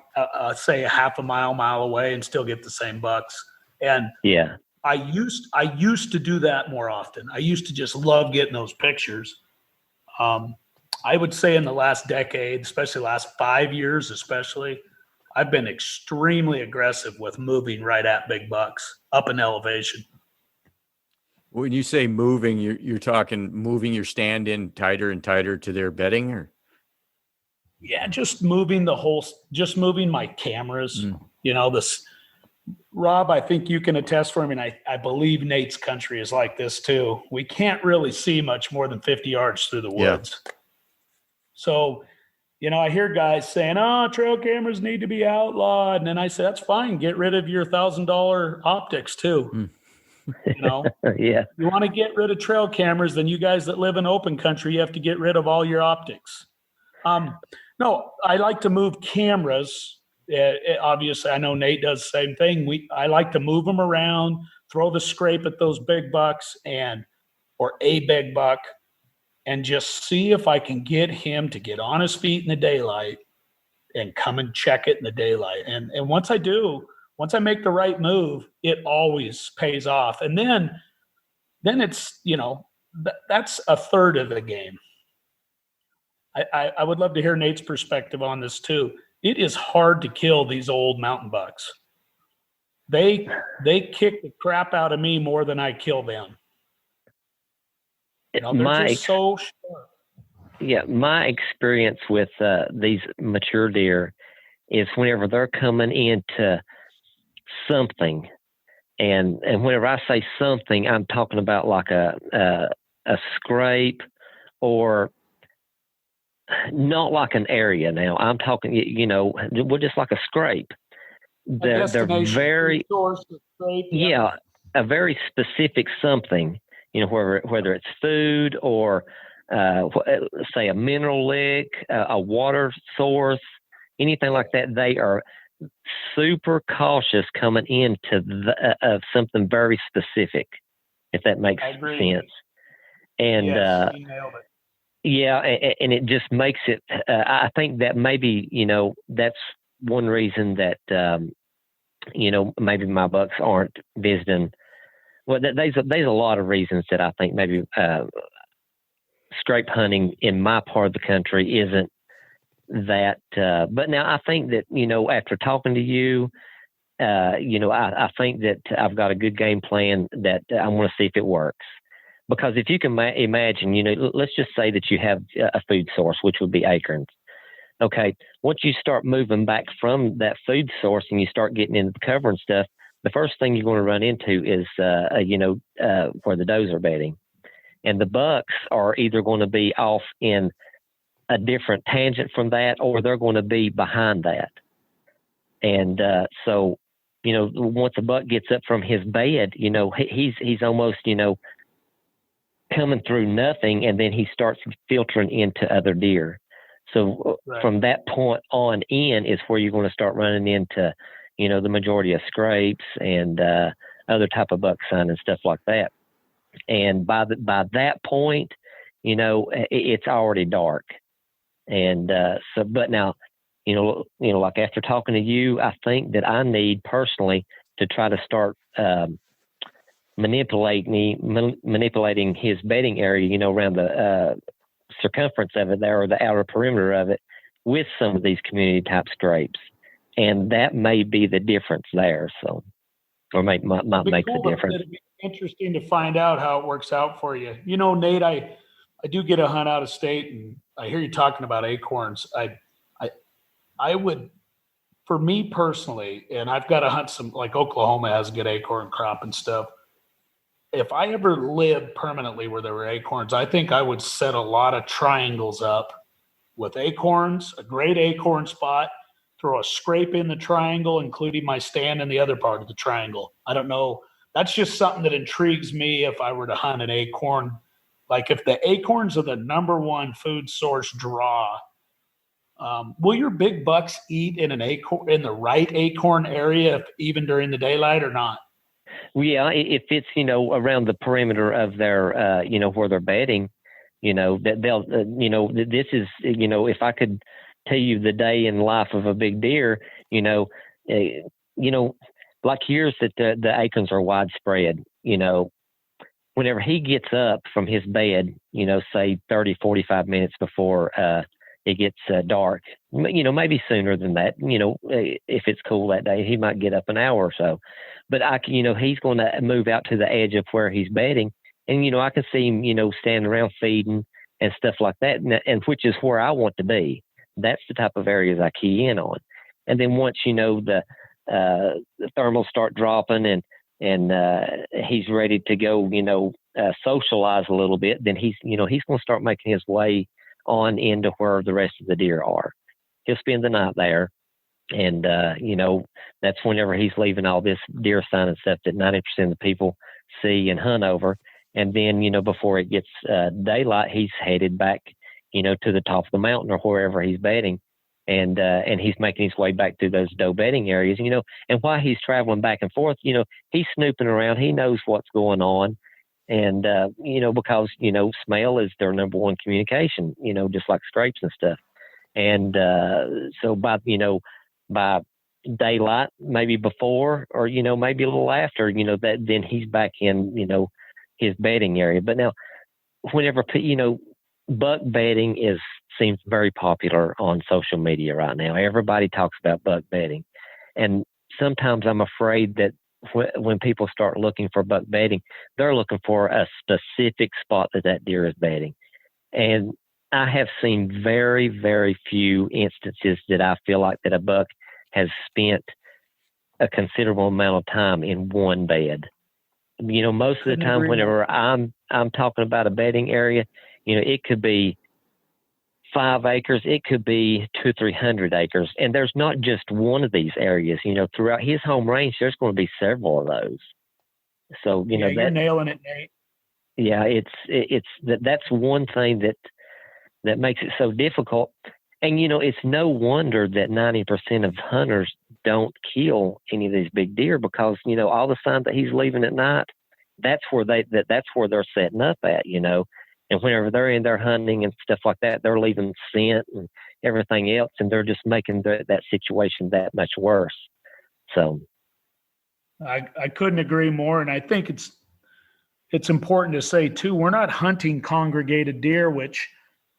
Speaker 4: say a half a mile away and still get the same bucks. And
Speaker 3: yeah,
Speaker 4: I used to do that more often. I used to just love getting those pictures. I would say in the last decade, especially last 5 years, I've been extremely aggressive with moving right at big bucks up in elevation.
Speaker 1: When you say moving, you're talking moving your stand in tighter and tighter to their bedding, or?
Speaker 4: Yeah, just moving my cameras. Rob, I think you can attest for me, and I believe Nate's country is like this too. We can't really see much more than 50 yards through the woods. Yeah. So, I hear guys saying, trail cameras need to be outlawed. And then I say, that's fine. Get rid of your $1,000 optics too.
Speaker 3: Yeah.
Speaker 4: You want to get rid of trail cameras, then you guys that live in open country, you have to get rid of all your optics. No, I like to move cameras. Obviously, I know Nate does the same thing. I like to move them around, throw the scrape at those big bucks or a big buck, and just see if I can get him to get on his feet in the daylight and come and check it in the daylight. And once I make the right move, it always pays off. And then it's, that's a third of the game. I would love to hear Nate's perspective on this too. It is hard to kill these old mountain bucks. They kick the crap out of me more than I kill them. They're just so sharp.
Speaker 3: Yeah, my experience with these mature deer is whenever they're coming into something, and whenever I say something, I'm talking about like a scrape, or not like an area. Now I'm talking, we're just like a scrape. They're very, a very specific something. Whether it's food or, say, a mineral lick, a water source, anything like that, they are super cautious coming into something very specific, if that makes sense. And
Speaker 4: yes, you nailed it.
Speaker 3: Yeah, and it just makes it. I think that maybe that's one reason that maybe my bucks aren't visiting. Well, there's a lot of reasons that I think maybe scrape hunting in my part of the country isn't that. But now I think that, after talking to you, I think that I've got a good game plan that I want to see if it works. Because if you can imagine, let's just say that you have a food source, which would be acorns. Okay, once you start moving back from that food source and you start getting into the cover and stuff, the first thing you're going to run into is, where the does are bedding. And the bucks are either going to be off in a different tangent from that, or they're going to be behind that. And so, once a buck gets up from his bed, he's almost, coming through nothing, and then he starts filtering into other deer. So From that point on in is where you're going to start running into, the majority of scrapes and other type of buck sign and stuff like that. And by that point, it's already dark. And but now, like after talking to you, I think that I need personally to try to start manipulating his bedding area, around the circumference of it there, or the outer perimeter of it, with some of these community type scrapes. And that may be the difference there. So, or might make the difference.
Speaker 4: It'd be interesting to find out how it works out for you. Nate, I do get a hunt out of state, and I hear you talking about acorns. I would, for me personally, and I've got to hunt some, like Oklahoma has a good acorn crop and stuff. If I ever lived permanently where there were acorns, I think I would set a lot of triangles up with acorns, a great acorn spot, throw a scrape in the triangle, including my stand in the other part of the triangle. I don't know. That's just something that intrigues me if I were to hunt an acorn. Like if the acorns are the number one food source draw, will your big bucks eat in the right acorn area, even during the daylight, or not?
Speaker 3: Yeah, if it's, around the perimeter of their, where they're bedding, that they'll, this is, if I could tell you the day in life of a big deer, like yours, that the acorns are widespread, whenever he gets up from his bed, say 30, 45 minutes before it gets dark, maybe sooner than that, if it's cool that day, he might get up an hour or so. But he's going to move out to the edge of where he's bedding. And, I can see him, standing around feeding and stuff like that. And which is where I want to be. That's the type of areas I key in on. And then once, the thermals start dropping and he's ready to go, socialize a little bit, then he's going to start making his way on into where the rest of the deer are. He'll spend the night there. And, that's whenever he's leaving all this deer sign and stuff that 90% of the people see and hunt over. And then, before it gets daylight, he's headed back, to the top of the mountain or wherever he's bedding. And he's making his way back through those doe bedding areas, and while he's traveling back and forth, he's snooping around. He knows what's going on. And, because, smell is their number one communication, just like scrapes and stuff. And so by daylight, maybe before, or, maybe a little after, that then he's back in, his bedding area. But now, whenever, buck bedding seems very popular on social media right now. Everybody talks about buck bedding. And sometimes I'm afraid that when people start looking for buck bedding, they're looking for a specific spot that deer is bedding. And I have seen very, very few instances that I feel like that a buck has spent a considerable amount of time in one bed. Most of the time, whenever I'm talking about a bedding area, it could be 5 acres, it could be 200 or 300 acres. And there's not just one of these areas, throughout his home range, there's going to be several of those. So,
Speaker 4: you're nailing it, Nate.
Speaker 3: Yeah, that's one thing that makes it so difficult. And, it's no wonder that 90% of hunters don't kill any of these big deer, because, all the signs that he's leaving at night, that's where they're setting up at, and whenever they're in there hunting and stuff like that, they're leaving scent and everything else, and they're just making that situation that much worse. So
Speaker 4: I couldn't agree more. And I think it's important to say too, we're not hunting congregated deer, which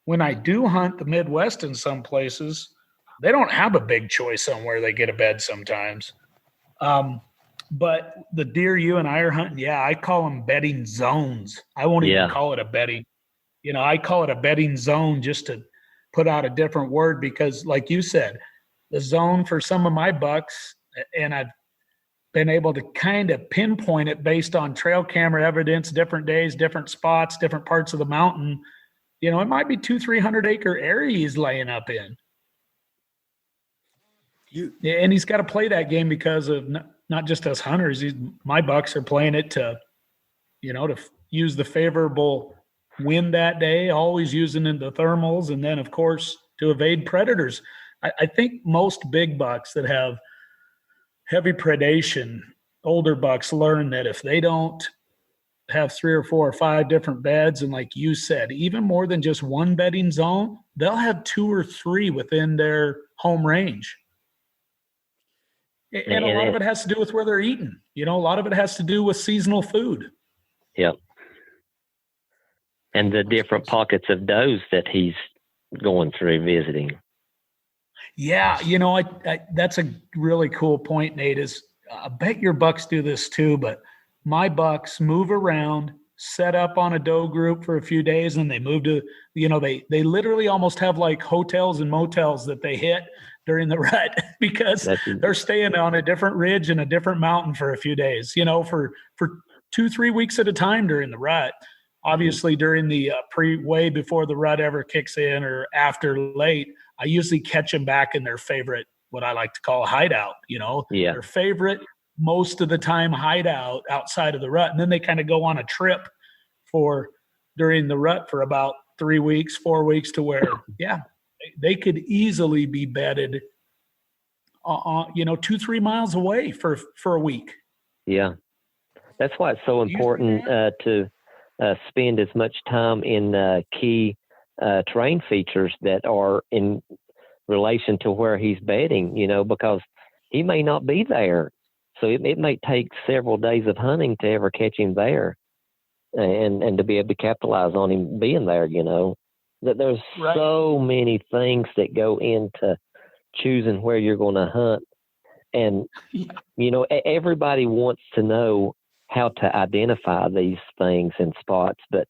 Speaker 4: when I do hunt the Midwest in some places, they don't have a big choice on where they get a bed sometimes. But the deer you and I are hunting, I call them bedding zones. I won't even call it a bedding. I call it a bedding zone just to put out a different word, because like you said, the zone for some of my bucks, and I've been able to kind of pinpoint it based on trail camera evidence, different days, different spots, different parts of the mountain. It might be 200-300 acre area he's laying up in. And he's got to play that game because of not just us hunters. My bucks are playing it to use the favorable wind that day, always using the thermals, and then, of course, to evade predators. I think most big bucks that have heavy predation, older bucks learn that if they don't have 3 or 4 or 5 different beds, and like you said, even more than just one bedding zone, they'll have 2 or 3 within their home range. And a lot of it has to do with where they're eating. A lot of it has to do with seasonal food.
Speaker 3: Yep. And the different pockets of does that he's going through visiting.
Speaker 4: Yeah, that's a really cool point, Nate. Is I bet your bucks do this too, but my bucks move around, set up on a doe group for a few days, and they move to, they literally almost have like hotels and motels that they hit during the rut because they're staying on a different ridge and a different mountain for a few days, for 2-3 weeks at a time during the rut. Obviously, during the way before the rut ever kicks in or after late, I usually catch them back in their favorite, what I like to call a hideout, their favorite most of the time hideout outside of the rut. And then they kind of go on a trip during the rut for about 3 weeks, 4 weeks to where, they could easily be bedded, 2-3 miles away for a week.
Speaker 3: Yeah. That's why it's so important to spend as much time in key terrain features that are in relation to where he's bedding, because he may not be there. So it may take several days of hunting to ever catch him there and to be able to capitalize on him being there, that there's so many things that go into choosing where you're going to hunt. And, everybody wants to know how to identify these things and spots, but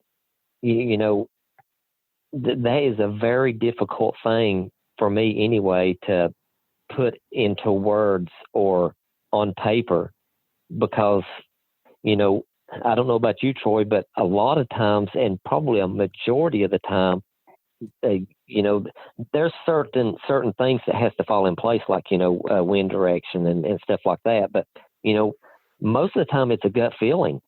Speaker 3: that is a very difficult thing for me anyway to put into words or on paper, because I don't know about you, Troy, but a lot of times, and probably a majority of the time, there's certain things that has to fall in place, like wind direction and stuff like that, but most of the time it's a gut feeling,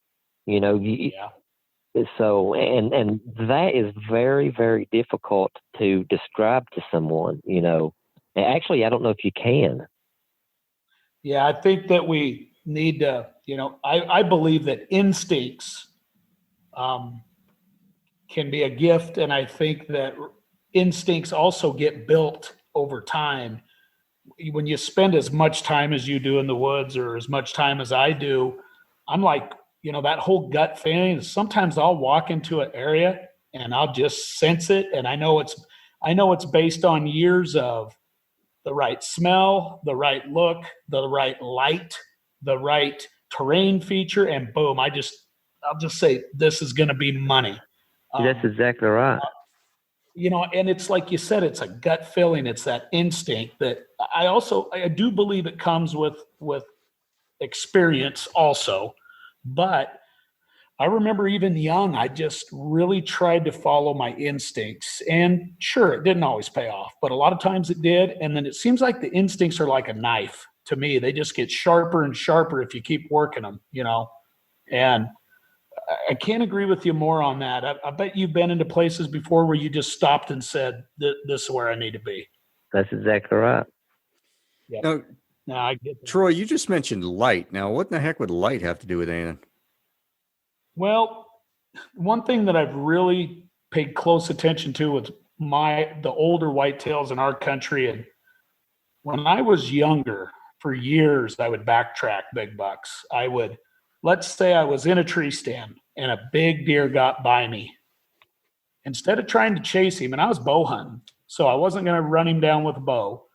Speaker 3: So, and that is very, very difficult to describe to someone, Actually, I don't know if you can.
Speaker 4: Yeah, I think that we need to, I believe that instincts can be a gift. And I think that instincts also get built over time. When you spend as much time as you do in the woods or as much time as I do, I'm like, that whole gut feeling, sometimes I'll walk into an area and I'll just sense it. And I know it's based on years of the right smell, the right look, the right light, the right terrain feature, and boom, I'll just say, this is going to be money.
Speaker 3: That's exactly right.
Speaker 4: And it's like you said, it's a gut feeling. It's that instinct that I do believe it comes with experience also. But I remember even young, I just really tried to follow my instincts. And sure, it didn't always pay off, but a lot of times it did. And then it seems like the instincts are like a knife to me. They just get sharper and sharper if you keep working them, And I can't agree with you more on that. I bet you've been into places before where you just stopped and said, this is where I need to be.
Speaker 3: That's exactly right.
Speaker 1: Yeah.
Speaker 4: Now, I get that.
Speaker 1: Troy, you just mentioned light. Now, what in the heck would light have to do with anything?
Speaker 4: Well, one thing that I've really paid close attention to with the older whitetails in our country, and when I was younger, for years, I would backtrack big bucks. Let's say I was in a tree stand and a big deer got by me. Instead of trying to chase him, and I was bow hunting, so I wasn't going to run him down with a bow.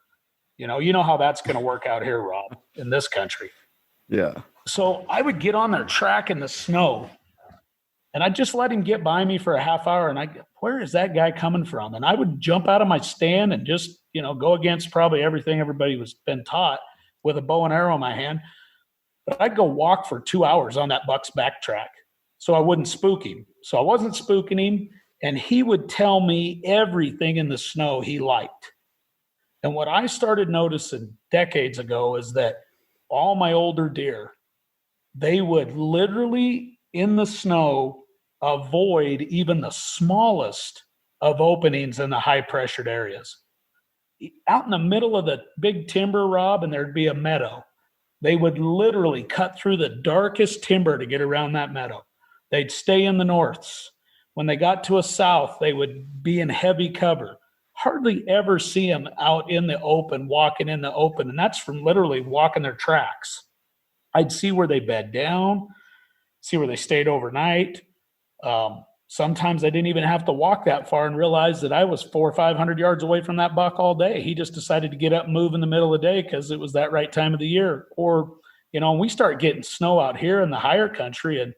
Speaker 4: You know how that's going to work out here, Rob, in this country.
Speaker 1: Yeah.
Speaker 4: So I would get on their track in the snow, and I'd just let him get by me for a half hour, and where is that guy coming from? And I would jump out of my stand and just, go against probably everything everybody was been taught with a bow and arrow in my hand. But I'd go walk for 2 hours on that buck's backtrack so I wouldn't spook him. So I wasn't spooking him, and he would tell me everything in the snow he liked. And what I started noticing decades ago is that all my older deer, they would literally in the snow avoid even the smallest of openings in the high pressured areas. Out in the middle of the big timber, Rob, and there'd be a meadow. They would literally cut through the darkest timber to get around that meadow. They'd stay in the norths. When they got to a south, they would be in heavy cover, hardly ever see them out in the open, walking in the open. And that's from literally walking their tracks. I'd see where they bed down, see where they stayed overnight. Sometimes I didn't even have to walk that far and realize that I was 400 or 500 yards away from that buck all day. He just decided to get up and move in the middle of the day because it was that right time of the year. Or, we start getting snow out here in the higher country in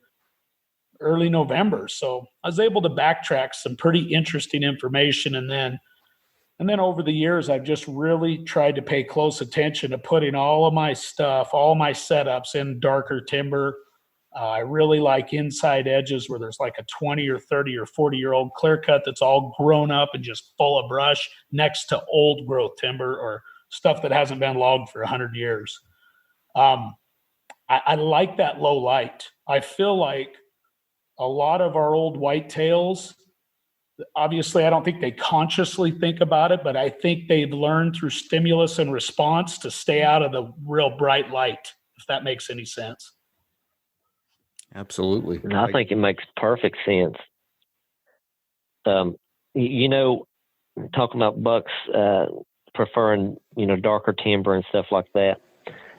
Speaker 4: early November. So I was able to backtrack some pretty interesting information. And then over the years, I've just really tried to pay close attention to putting all of my stuff, all my setups in darker timber. I really like inside edges where there's like a 20 or 30 or 40-year-old clear cut that's all grown up and just full of brush next to old growth timber or stuff that hasn't been logged for 100 years. I like that low light. I feel like a lot of our old whitetails, obviously, I don't think they consciously think about it, but I think they've learned through stimulus and response to stay out of the real bright light, if that makes any sense.
Speaker 1: Absolutely.
Speaker 3: And I think it makes perfect sense. Talking about bucks preferring, darker timber and stuff like that.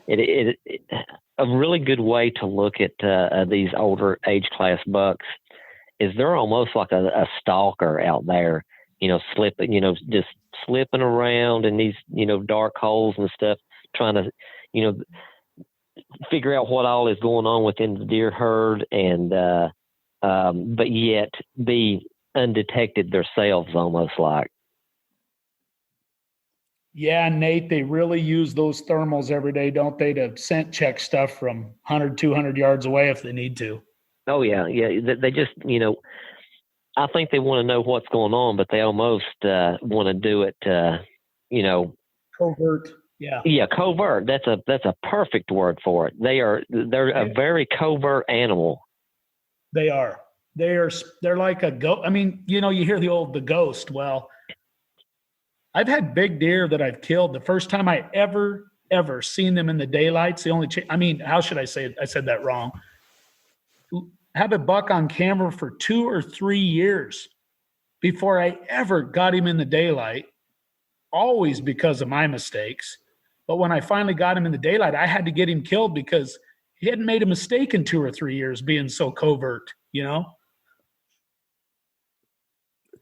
Speaker 3: It a really good way to look at these older age class bucks is they're almost like a stalker out there, just slipping around in these, dark holes and stuff, trying to, figure out what all is going on within the deer herd and, but yet be undetected themselves almost like.
Speaker 4: Yeah, Nate, they really use those thermals every day, don't they, to scent check stuff from 100, 200 yards away if they need to.
Speaker 3: Oh, yeah. Yeah. They just, I think they want to know what's going on, but they almost want to do it,
Speaker 4: covert. Yeah.
Speaker 3: Yeah. Covert. That's a perfect word for it. They're a very covert animal.
Speaker 4: They are. They're like a ghost. I mean, you hear the ghost. Well, I've had big deer that I've killed. The first time I ever seen them in the daylight's the only how should I say it? I said that wrong. Have a buck on camera for 2 or 3 years before I ever got him in the daylight, always because of my mistakes. But when I finally got him in the daylight, I had to get him killed because he hadn't made a mistake in 2 or 3 years being so covert,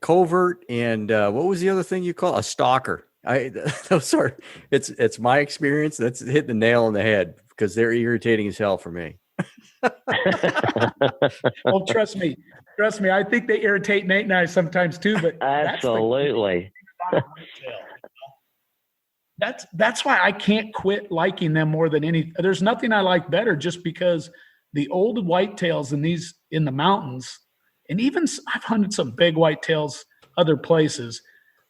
Speaker 1: Covert and what was the other thing you call a stalker? It's my experience. That's hitting the nail on the head because they're irritating as hell for me.
Speaker 4: Well, trust me. I think they irritate Nate and I sometimes too. But
Speaker 3: absolutely,
Speaker 4: that's why I can't quit liking them more than any. There's nothing I like better, just because the old whitetails in the mountains, and even I've hunted some big whitetails other places.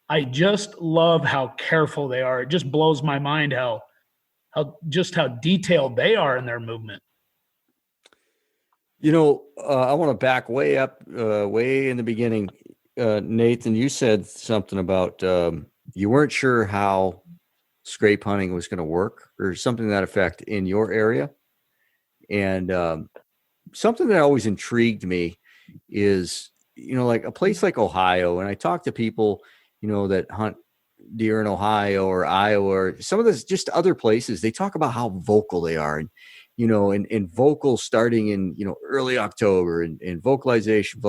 Speaker 4: I just love how careful they are. It just blows my mind how detailed they are in their movement.
Speaker 1: I want to back way up, way in the beginning. Nathan, you said something about you weren't sure how scrape hunting was going to work or something to that effect in your area. And something that always intrigued me is, like a place like Ohio. And I talk to people, that hunt deer in Ohio or Iowa or some of this, just other places. They talk about how vocal they are and vocal starting in, early October and vocalization.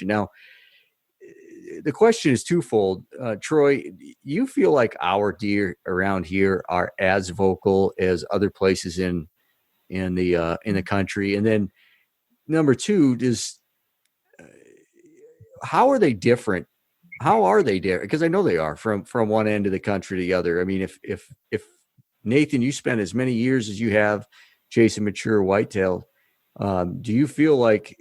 Speaker 1: Now, the question is twofold. Troy, you feel like our deer around here are as vocal as other places in the country? And then number two is, how are they different? How are they different? Because I know they are from one end of the country to the other. I mean, if Nathan, you spent as many years as you have chasing mature whitetail, do you feel like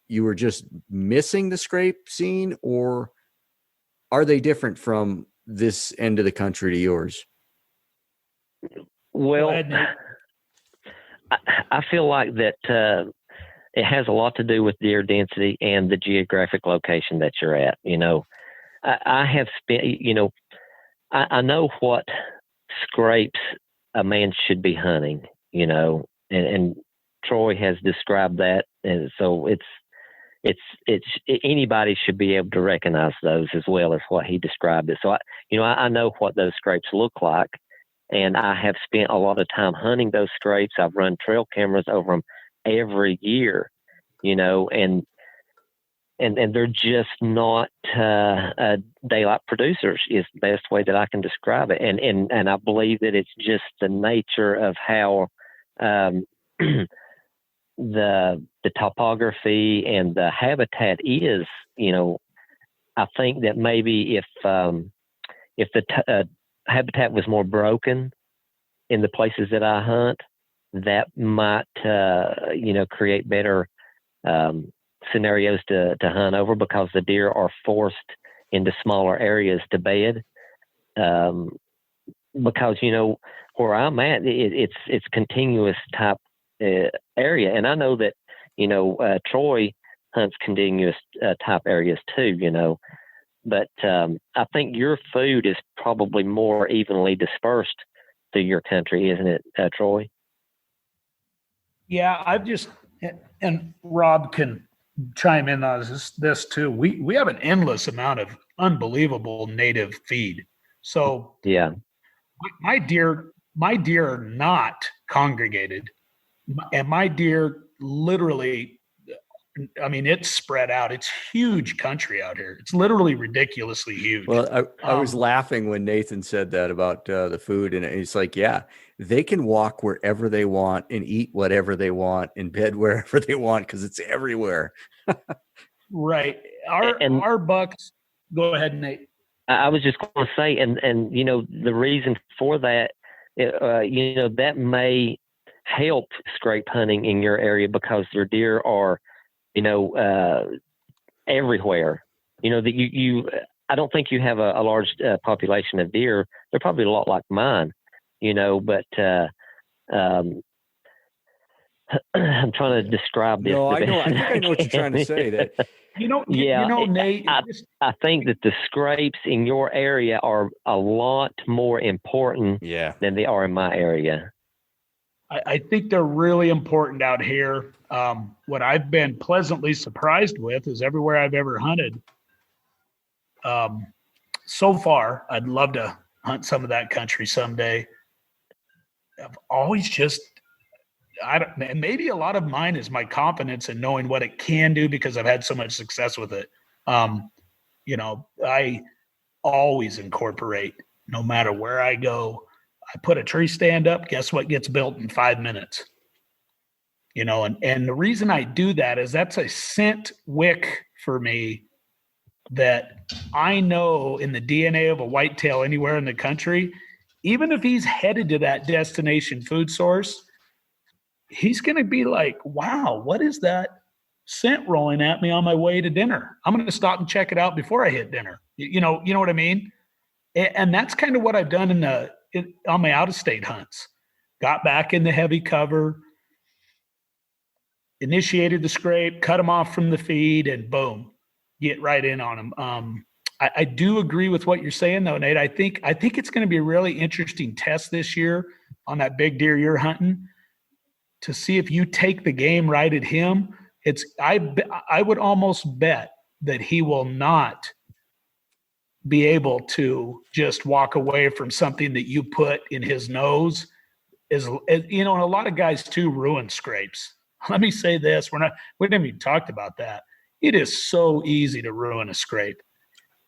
Speaker 1: you were just missing the scrape scene, or are they different from this end of the country to yours?
Speaker 3: Well, I feel like that it has a lot to do with deer density and the geographic location that you're at. I have spent, I know what scrapes a man should be hunting, and Troy has described that. And so anybody should be able to recognize those as well as what he described it. So I know what those scrapes look like, and I have spent a lot of time hunting those scrapes. I've run trail cameras over them every year, and they're just not daylight producers is the best way that I can describe it. And I believe that it's just the nature of how the topography and the habitat is. I think that maybe if the habitat was more broken in the places that I hunt, that might create better scenarios to hunt over, because the deer are forced into smaller areas to bed. Because where I'm at, it's continuous type area, and I know that Troy hunts continuous type areas too. But I think your food is probably more evenly dispersed through your country, isn't it, Troy?
Speaker 4: Yeah, and Rob can chime in on this too. We have an endless amount of unbelievable native feed. So
Speaker 3: yeah,
Speaker 4: my deer are not congregated, and my deer literally, it's spread out. It's huge country out here. It's literally ridiculously huge.
Speaker 1: Well, I was laughing when Nathan said that about the food, and it's like, yeah, they can walk wherever they want and eat whatever they want and bed wherever they want because it's everywhere.
Speaker 4: Right. Our bucks. Go ahead, Nate.
Speaker 3: I was just going to say, and the reason for that, that may help scrape hunting in your area because your deer are, everywhere. That I don't think you have a large population of deer. They're probably a lot like mine, but I'm trying to describe this.
Speaker 1: No, I know. I think I know what you're trying to say. That
Speaker 4: Nate.
Speaker 3: I think that the scrapes in your area are a lot more important than they are in my area.
Speaker 4: I think they're really important out here. What I've been pleasantly surprised with is everywhere I've ever hunted. So far, I'd love to hunt some of that country someday. I've always and maybe a lot of mine is my confidence in knowing what it can do because I've had so much success with it. I always incorporate, no matter where I go. I put a tree stand up, guess what gets built in 5 minutes? And the reason I do that is that's a scent wick for me that I know in the DNA of a whitetail anywhere in the country, even if he's headed to that destination food source, he's going to be like, wow, what is that scent rolling at me on my way to dinner? I'm going to stop and check it out before I hit dinner. You know what I mean? And that's kind of what I've done on my out-of-state hunts. Got back in the heavy cover, initiated the scrape, cut them off from the feed, and boom, get right in on them. I do agree with what you're saying, though, Nate. I think it's going to be a really interesting test this year on that big deer you're hunting to see if you take the game right at him. I would almost bet that he will not be able to just walk away from something that you put in his nose. And a lot of guys too ruin scrapes. Let me say this: we haven't even talked about that. It is so easy to ruin a scrape.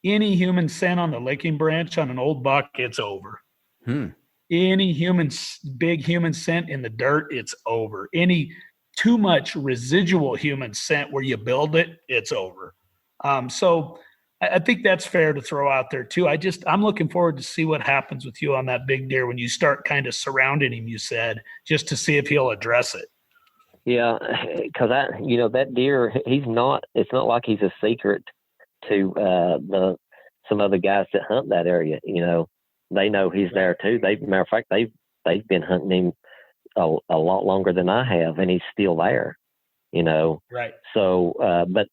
Speaker 4: Any human scent on the licking branch on an old buck, it's over. Any big human scent in the dirt, it's over. Any too much residual human scent where you build it, it's over. So I think that's fair to throw out there too. I'm looking forward to see what happens with you on that big deer when you start kind of surrounding him, you said, just to see if he'll address it.
Speaker 3: Yeah, because that deer, it's not like he's a secret to some other guys that hunt that area. They know he's there too. Matter of fact, they've been hunting him a lot longer than I have, and he's still there.
Speaker 4: Right.
Speaker 3: So, but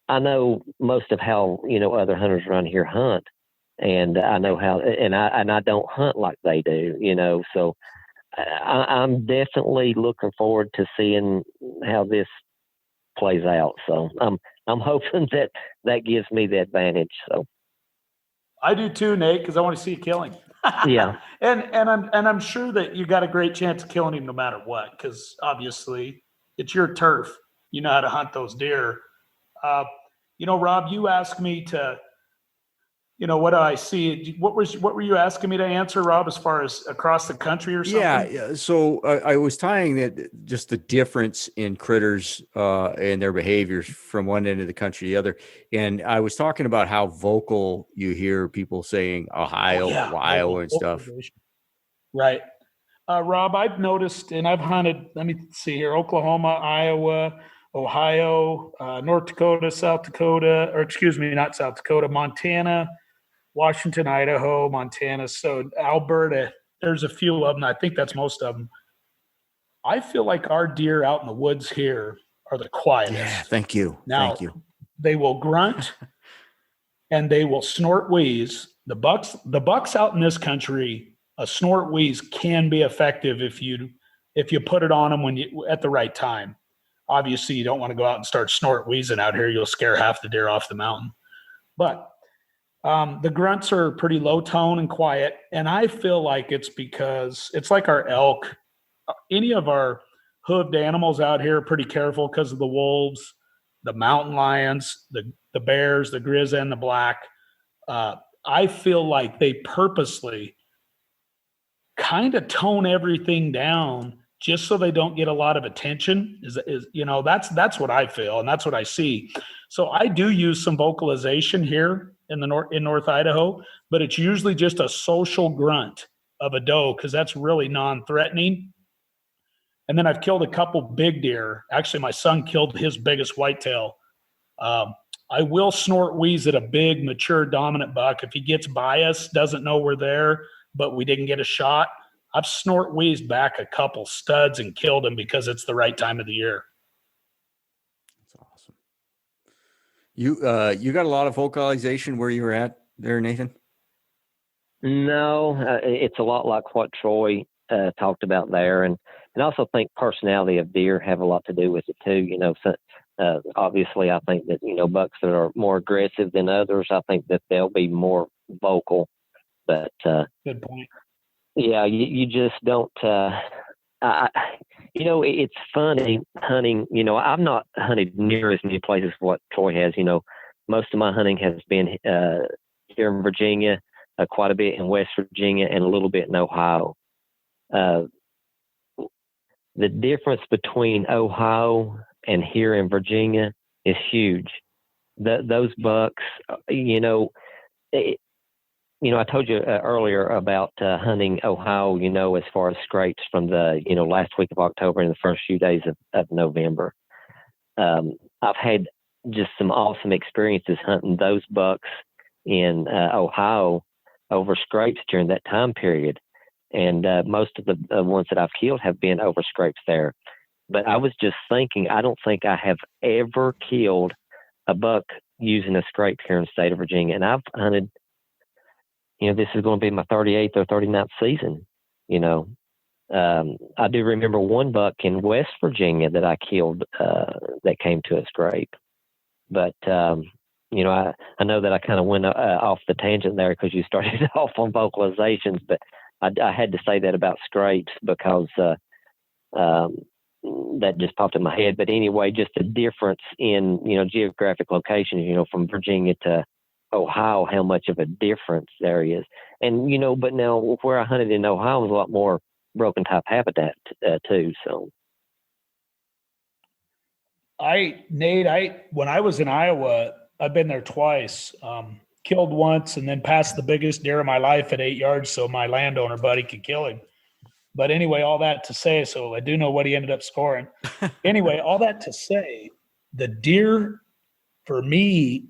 Speaker 3: I know most of how other hunters around here hunt, and I know how, and I don't hunt like they do. So I'm definitely looking forward to seeing how this plays out. So I'm hoping that gives me the advantage. So
Speaker 5: I do too, Nate, because I want to see you killing.
Speaker 3: yeah,
Speaker 5: and I'm sure that you got a great chance of killing him no matter what, because obviously it's your turf. You know how to hunt those deer. Rob, you asked me to, what do I see? What were you asking me to answer, Rob, as far as across the country or something?
Speaker 1: Yeah. So I was tying that just the difference in critters and their behaviors from one end of the country to the other. And I was talking about how vocal you hear people saying Ohio, Iowa and stuff.
Speaker 5: Right. Rob, I've noticed, and I've hunted, let me see here, Oklahoma, Iowa, Ohio, North Dakota, South Dakota, or excuse me, not South Dakota, Montana, Washington, Idaho, Montana. So Alberta, there's a few of them. I think that's most of them. I feel like our deer out in the woods here are the quietest.
Speaker 1: Yeah, thank you.
Speaker 5: Now,
Speaker 1: thank you.
Speaker 5: They will grunt and they will snort wheeze. The bucks out in this country, a snort wheeze can be effective if you put it on them at the right time. Obviously, you don't want to go out and start snort wheezing out here. You'll scare half the deer off the mountain. But the grunts are pretty low tone and quiet. And I feel like it's because it's like our elk. Any of our hooved animals out here are pretty careful because of the wolves, the mountain lions, the bears, the grizz, and the black. I feel like they purposely kind of tone everything down just so they don't get a lot of attention. That's what I feel, and that's what I see. So I do use some vocalization here in North Idaho, but it's usually just a social grunt of a doe because that's really non-threatening. And then I've killed a couple big deer. Actually, my son killed his biggest whitetail. I will snort wheeze at a big, mature, dominant buck. If he gets by us, doesn't know we're there, but we didn't get a shot, I've snort wheezed back a couple studs and killed him because it's the right time of the year.
Speaker 1: That's awesome. You got a lot of vocalization where you were at there, Nathan?
Speaker 3: no, it's a lot like what Troy talked about there, and I also think personality of deer have a lot to do with it too. So, obviously, I think that bucks that are more aggressive than others, I think that they'll be more vocal. But
Speaker 5: good point.
Speaker 3: Yeah, you just don't. It's funny hunting. I've not hunted near as many places as what Troy has. Most of my hunting has been here in Virginia, quite a bit in West Virginia, and a little bit in Ohio. The difference between Ohio and here in Virginia is huge. Those bucks, I told you earlier about hunting Ohio, as far as scrapes from the, last week of October and the first few days of November. I've had just some awesome experiences hunting those bucks in Ohio over scrapes during that time period. And most of the ones that I've killed have been over scrapes there. But I was just thinking, I don't think I have ever killed a buck using a scrape here in the state of Virginia. And I've hunted, this is going to be my 38th or 39th season. I do remember one buck in West Virginia that I killed that came to a scrape. But, I know that I kind of went off the tangent there because you started off on vocalizations, but I had to say that about scrapes because that just popped in my head. But anyway, just a difference in, geographic locations, from Virginia to Ohio, how much of a difference there is. And, but now where I hunted in Ohio was a lot more broken type habitat too. So.
Speaker 5: Nate, when I was in Iowa, I've been there twice, killed once and then passed the biggest deer of my life at 8 yards so my landowner buddy could kill him. But anyway, all that to say, so I do know what he ended up scoring. Anyway, all that to say, the deer for me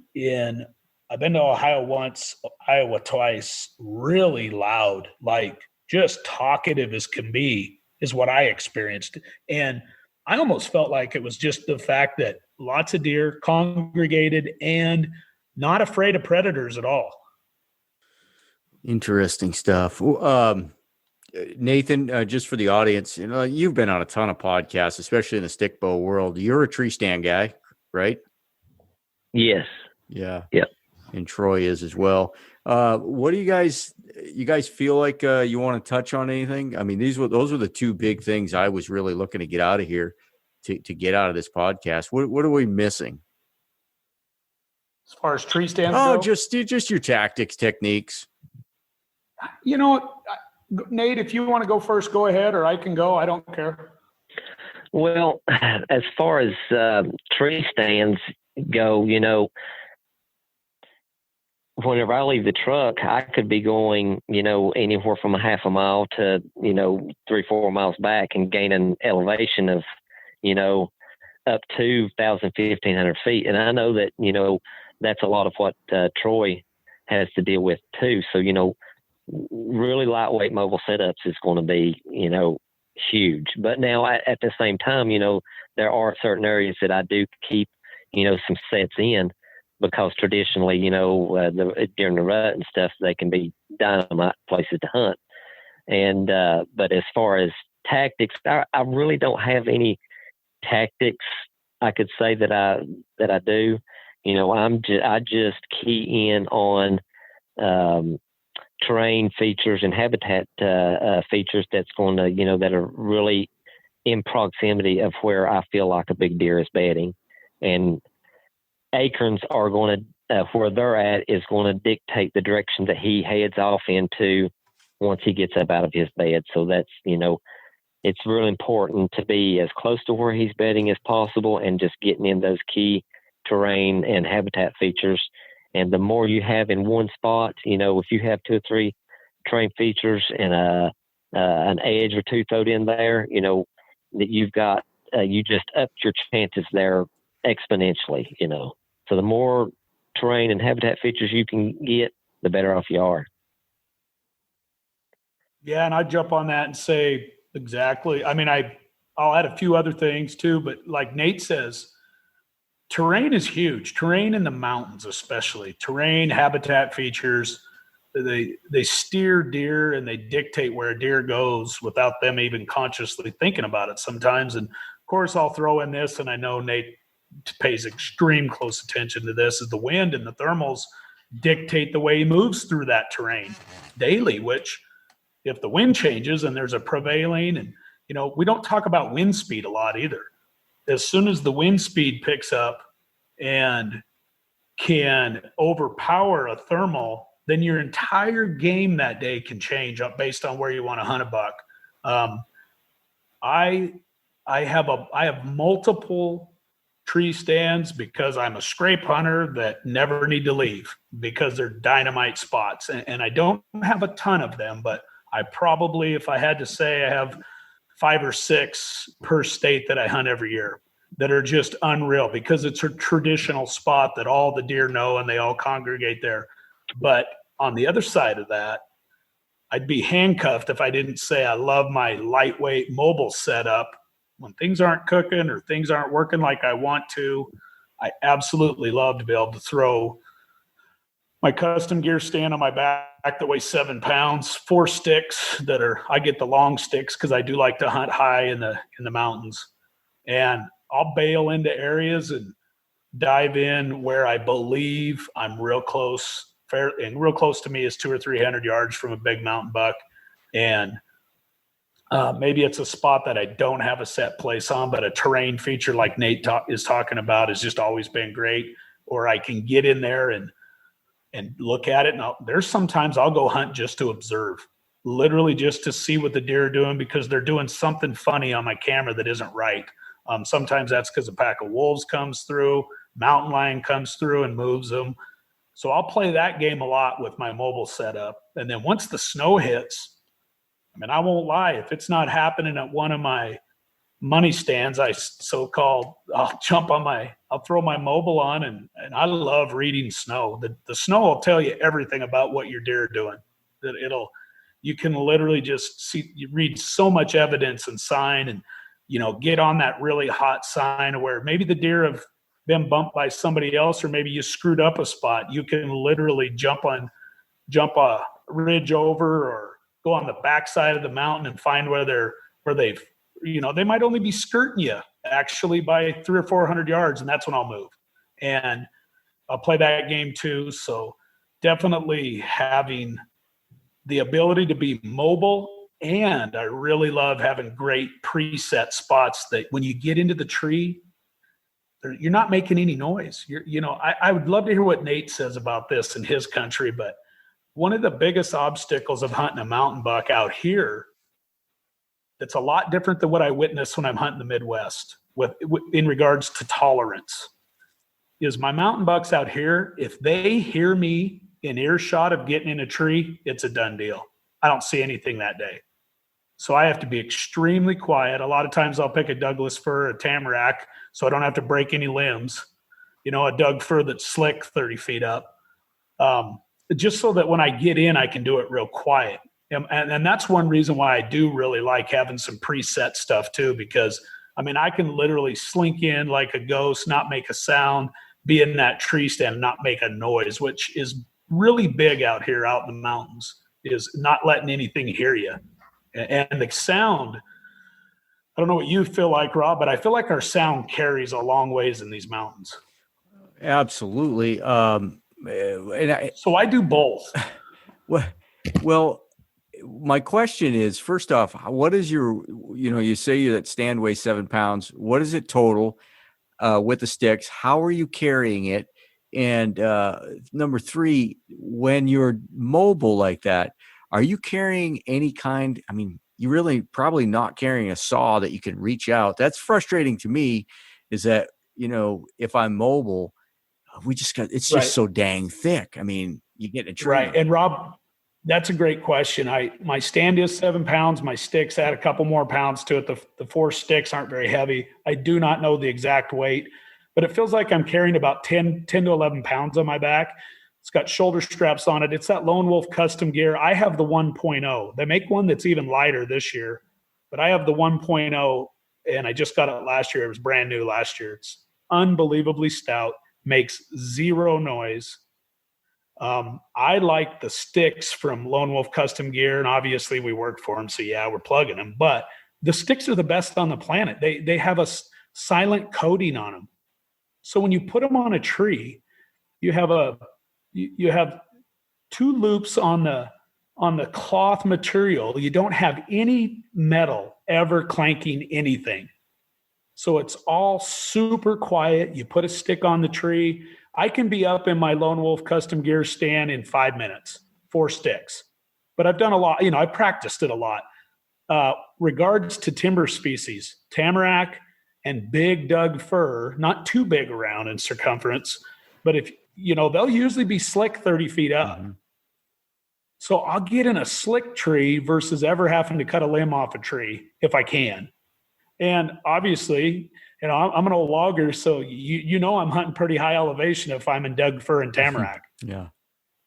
Speaker 5: I've been to Ohio once, Iowa twice, really loud, like just talkative as can be is what I experienced. And I almost felt like it was just the fact that lots of deer congregated and not afraid of predators at all.
Speaker 1: Interesting stuff. Nathan, just for the audience, you've been on a ton of podcasts, especially in the stick bow world. You're a tree stand guy. right?
Speaker 3: Yes.
Speaker 1: Yeah.
Speaker 3: Yep.
Speaker 1: And Troy is as well. What do you guys feel like you want to touch on anything? I mean, those were the two big things I was really looking to get out of here to get out of this podcast. What are we missing?
Speaker 5: As far as tree stands
Speaker 1: Oh,
Speaker 5: go?
Speaker 1: just your tactics, techniques.
Speaker 5: You know, Nate, if you want to go first, go ahead, or I can go. I don't care.
Speaker 3: Well, as far as tree stands go, you know, whenever I leave the truck, I could be going, you know, anywhere from a half a mile to, you know, 3-4 miles back and gain an elevation of, you know, up to 1,500 feet. And I know that, you know, that's a lot of what Troy has to deal with too. So, you know, really lightweight mobile setups is going to be, you know, huge. But now at the same time, you know, there are certain areas that I do keep, you know, some sets in, because traditionally, you know, during the rut and stuff, they can be dynamite places to hunt. And but as far as tactics, I really don't have any tactics I could say that I do. You know, I just key in on terrain features and habitat features that's going to, you know, that are really in proximity of where I feel like a big deer is bedding. And acorns are going to, where they're at is going to dictate the direction that he heads off into once he gets up out of his bed. So that's, you know, it's really important to be as close to where he's bedding as possible and just getting in those key terrain and habitat features. And the more you have in one spot, you know, if you have 2 or 3 terrain features and an edge or two thrown in there, you know, that you've got, you just up your chances there exponentially, you know. So the more terrain and habitat features you can get, the better off you are.
Speaker 5: Yeah, and I'd jump on that and say exactly. I mean, I'll add a few other things too, but like Nate says, terrain is huge. Terrain in the mountains, especially terrain, habitat features. They steer deer and they dictate where a deer goes without them even consciously thinking about it sometimes. And of course, I'll throw in this, and I know Nate pays extreme close attention to this, is the wind and the thermals dictate the way he moves through that terrain daily, which if the wind changes and there's a prevailing, and, you know, we don't talk about wind speed a lot either. As soon as the wind speed picks up and can overpower a thermal, then your entire game that day can change up based on where you want to hunt a buck. I have multiple tree stands because I'm a scrape hunter that never need to leave because they're dynamite spots. And I don't have a ton of them, but I probably, if I had to say, I have 5 or 6 per state that I hunt every year that are just unreal because it's a traditional spot that all the deer know and they all congregate there. But on the other side of that, I'd be handcuffed if I didn't say I love my lightweight mobile setup. When things aren't cooking or things aren't working like I want to, I absolutely love to be able to throw my custom gear stand on my back that weighs 7 pounds, 4 sticks that are, I get the long sticks because I do like to hunt high in the mountains. And I'll bail into areas and dive in where I believe I'm real close. And real close to me is 200 or 300 yards from a big mountain buck. And maybe it's a spot that I don't have a set place on, but a terrain feature like Nate is talking about has just always been great. Or I can get in there and look at it. Now, there's sometimes I'll go hunt just to observe, literally just to see what the deer are doing because they're doing something funny on my camera that isn't right. Sometimes that's because a pack of wolves comes through, mountain lion comes through and moves them. So I'll play that game a lot with my mobile setup. And then once the snow hits, I mean, I won't lie, if it's not happening at one of my money stands, I'll throw my mobile on and I love reading snow. The snow will tell you everything about what your deer are doing. You can literally just see, you read so much evidence and sign and, you know, get on that really hot sign where maybe the deer have been bumped by somebody else, or maybe you screwed up a spot. You can literally jump a ridge over or go on the backside of the mountain and find where they've, you know, they might only be skirting you actually by 300 or 400 yards, and that's when I'll move. And I'll play that game too. So definitely having the ability to be mobile, and I really love having great preset spots that when you get into the tree, you're not making any noise. I would love to hear what Nate says about this in his country, but one of the biggest obstacles of hunting a mountain buck out here that's a lot different than what I witnessed when I'm hunting the Midwest in regards to tolerance is my mountain bucks out here. If they hear me in earshot of getting in a tree, it's a done deal. I don't see anything that day. So I have to be extremely quiet. A lot of times I'll pick a Douglas fir, a tamarack, so I don't have to break any limbs. A Doug fir that's slick 30 feet up. Just so that when I get in, I can do it real quiet. And that's one reason why I do really like having some preset stuff too, because I can literally slink in like a ghost, not make a sound, be in that tree stand and not make a noise, which is really big out here out in the mountains, is not letting anything hear you. And the sound, I don't know what you feel like, Rob, but I feel like our sound carries a long ways in these mountains.
Speaker 1: Absolutely.
Speaker 5: So I do both.
Speaker 1: Well, my question is, first off, what is your, you say that stand weighs 7 pounds. What is it total with the sticks? How are you carrying it? And number 3, when you're mobile like that, are you carrying any kind? You really probably not carrying a saw that you can reach out. That's frustrating to me, is that, if I'm mobile, it's just so dang thick. You get a tree.
Speaker 5: Right. And Rob, that's a great question. My stand is 7 pounds. My sticks add a couple more pounds to it. The 4 sticks aren't very heavy. I do not know the exact weight, but it feels like I'm carrying about 10 to 11 pounds on my back. It's got shoulder straps on it. It's that Lone Wolf custom gear. I have the 1.0. They make one that's even lighter this year, but I have the 1.0 and I just got it last year. It was brand new last year. It's unbelievably stout, makes zero noise. I like the sticks from Lone Wolf Custom Gear, and obviously we work for them, so yeah, we're plugging them. But the sticks are the best on the planet. They have a silent coating on them, so when you put them on a tree, you have 2 loops on the cloth material. You don't have any metal ever clanking anything, so it's all super quiet. You put a stick on the tree. I can be up in my Lone Wolf Custom Gear stand in 5 minutes, 4 sticks. But I've done a lot, I practiced it a lot. Regards to timber species, tamarack and big Doug fir, not too big around in circumference, but if, they'll usually be slick 30 feet up. Mm-hmm. So I'll get in a slick tree versus ever having to cut a limb off a tree if I can. And obviously, I'm an old logger, so I'm hunting pretty high elevation if I'm in Doug fir and tamarack.
Speaker 1: Yeah.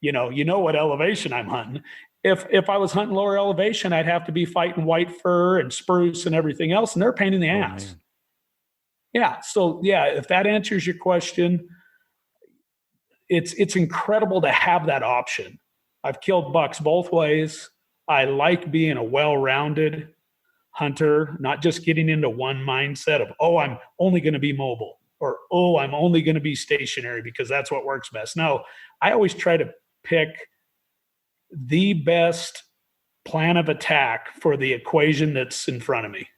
Speaker 5: You know what elevation I'm hunting. If I was hunting lower elevation, I'd have to be fighting white fir and spruce and everything else, and they're a pain in the ass. Man. Yeah. So yeah, if that answers your question, it's incredible to have that option. I've killed bucks both ways. I like being a well-rounded hunter, not just getting into one mindset of, I'm only going to be mobile, or, I'm only going to be stationary because that's what works best. No, I always try to pick the best plan of attack for the equation that's in front of me.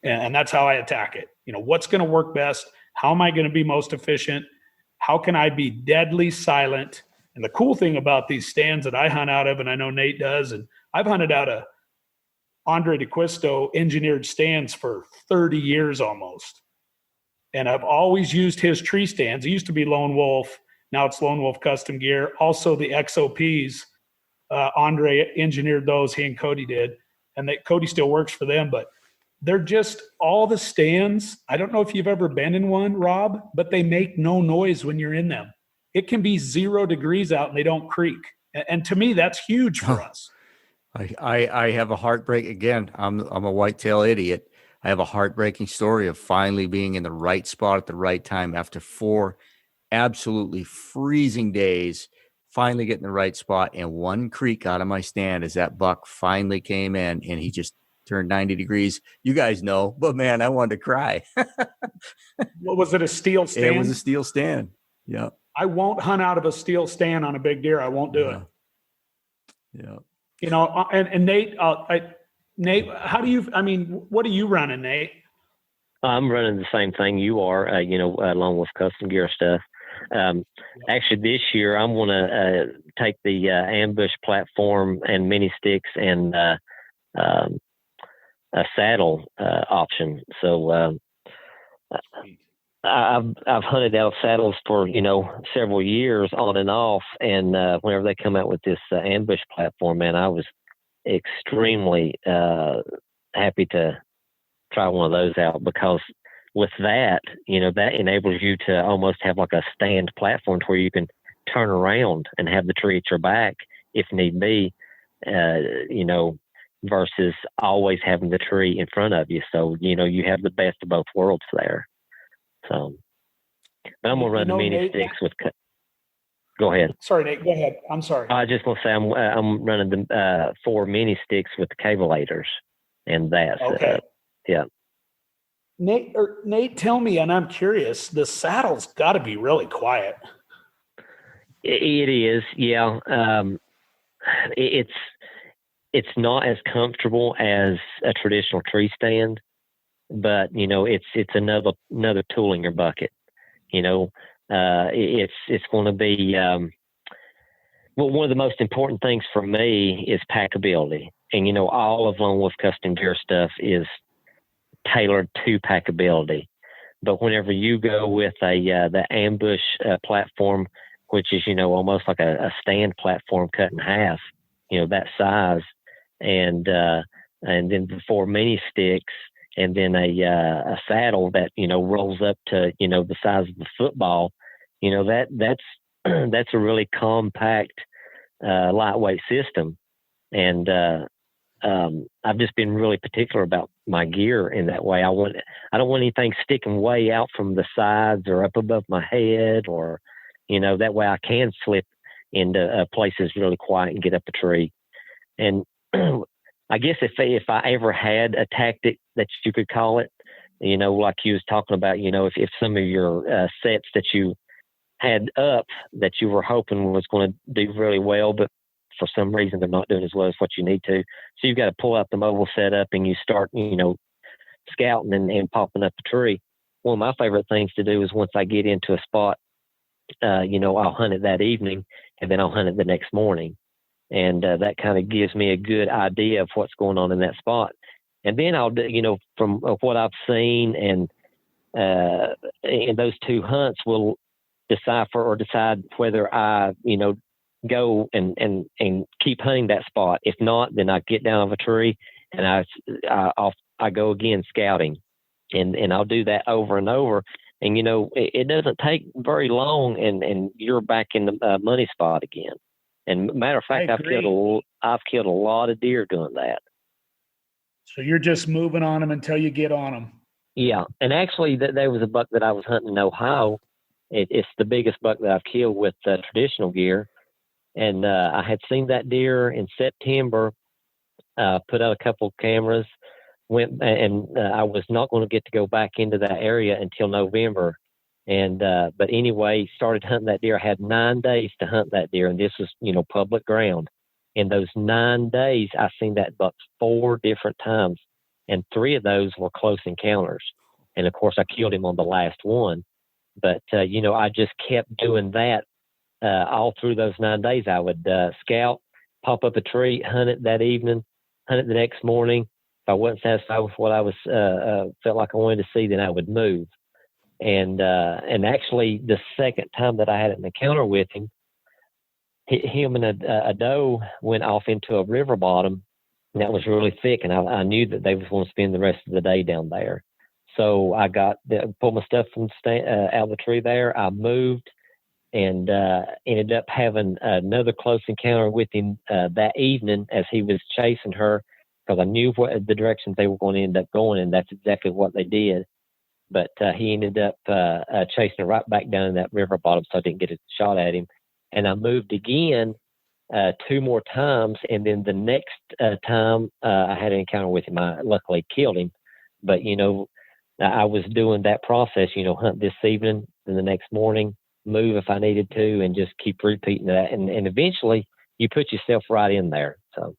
Speaker 5: And that's how I attack it. What's going to work best? How am I going to be most efficient? How can I be deadly silent? And the cool thing about these stands that I hunt out of, and I know Nate does, and I've hunted out of Andre DeQuisto engineered stands for 30 years almost. And I've always used his tree stands. It used to be Lone Wolf. Now it's Lone Wolf Custom Gear. Also the XOPs, Andre engineered those, he and Cody did. And Cody still works for them, but they're just all the stands. I don't know if you've ever been in one, Rob, but they make no noise when you're in them. It can be 0 degrees out and they don't creak. And to me, that's huge for us.
Speaker 1: I have a heartbreak again. I'm a whitetail idiot. I have a heartbreaking story of finally being in the right spot at the right time after 4 absolutely freezing days, finally getting the right spot, and one creak out of my stand as that buck finally came in, and he just turned 90 degrees. You guys know, but man, I wanted to cry.
Speaker 5: What was it? A steel stand?
Speaker 1: It was a steel stand. Yeah.
Speaker 5: I won't hunt out of a steel stand on a big deer. I won't do it.
Speaker 1: Yeah.
Speaker 5: You know, and Nate, Nate, how do you? I mean, what are you running, Nate?
Speaker 3: I'm running the same thing you are. Along with custom gear stuff. Actually, this year I'm going to take the ambush platform and mini sticks and a saddle option. So I've hunted out saddles for several years on and off, and whenever they come out with this ambush platform, man, I was extremely happy to try one of those out, because with that, that enables you to almost have like a stand platform to where you can turn around and have the tree at your back if need be, versus always having the tree in front of you. So, you have the best of both worlds there. So, but I'm going to run the mini sticks with, go ahead.
Speaker 5: Sorry, Nate, go ahead. I'm sorry.
Speaker 3: I just want to say I'm running the 4 mini sticks with the cabelators, and that's,
Speaker 5: okay.
Speaker 3: Yeah.
Speaker 5: Nate, tell me, and I'm curious, the saddle's got to be really quiet.
Speaker 3: It is, yeah. It's not as comfortable as a traditional tree stand, but it's another tool in your bucket. It's going to be one of the most important things for me is packability, and all of Lone Wolf Custom Gear stuff is tailored to packability. But whenever you go with the ambush platform, which is almost like a stand platform cut in half, that size, and then the 4 mini sticks, and then a saddle that rolls up to the size of the football, that's a really compact, lightweight system. And I've just been really particular about my gear in that way. I don't want anything sticking way out from the sides or up above my head, or that way I can slip into places really quiet and get up a tree. And I guess if I ever had a tactic that you could call it, like you was talking about, if some of your sets that you had up that you were hoping was going to do really well, but for some reason they're not doing as well as what you need to. So you've got to pull out the mobile setup and you start, scouting and popping up a tree. One of my favorite things to do is once I get into a spot, I'll hunt it that evening, and then I'll hunt it the next morning. And that kind of gives me a good idea of what's going on in that spot. And then I'll, from what I've seen, and in those 2 hunts will decide whether I, go and keep hunting that spot. If not, then I get down off a tree and I go again scouting, and I'll do that over and over. And, it doesn't take very long, and you're back in the money spot again. And matter of fact, I've killed a lot of deer doing that.
Speaker 5: So you're just moving on them until you get on them.
Speaker 3: Yeah. And actually there was a buck that I was hunting in Ohio. It's the biggest buck that I've killed with traditional gear. And I had seen that deer in September, put out a couple of cameras, went, and I was not going to get to go back into that area until November. And, but anyway, started hunting that deer. I had 9 days to hunt that deer, and this was, public ground. In those 9 days, I seen that buck 4 different times, and 3 of those were close encounters. And of course, I killed him on the last one. But, I just kept doing that all through those 9 days. I would scout, pop up a tree, hunt it that evening, hunt it the next morning. If I wasn't satisfied with what I was felt like I wanted to see, then I would move. And actually, the second time that I had an encounter with him, him and a doe went off into a river bottom, and that was really thick, and I knew that they was going to spend the rest of the day down there. So I pulled my stuff from out of the tree there. I moved and ended up having another close encounter with him that evening as he was chasing her, because I knew what the directions they were going to end up going, and that's exactly what they did. But he ended up chasing her right back down in that river bottom, so I didn't get a shot at him. And I moved again 2 more times. And then the next time I had an encounter with him, I luckily killed him. But, I was doing that process, hunt this evening, then the next morning, move if I needed to, and just keep repeating that. And eventually you put yourself right in there. So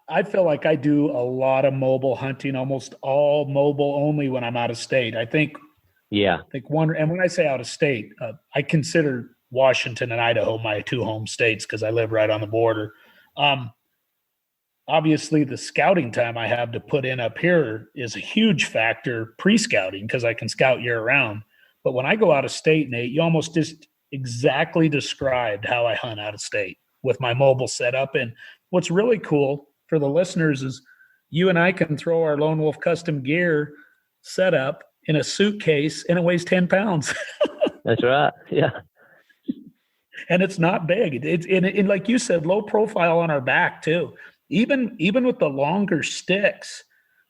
Speaker 5: I feel like I do a lot of mobile hunting, almost all mobile only when I'm out of state. I think one, and when I say out of state, I consider Washington and Idaho my 2 home states because I live right on the border. Obviously, the scouting time I have to put in up here is a huge factor pre-scouting because I can scout year round. But when I go out of state, Nate, you almost just exactly described how I hunt out of state with my mobile setup. And what's really cool for the listeners is you and I can throw our Lone Wolf custom gear setup in a suitcase and it weighs 10 pounds.
Speaker 3: That's right. Yeah.
Speaker 5: And it's not big. It's in like you said, low profile on our back too. Even with the longer sticks,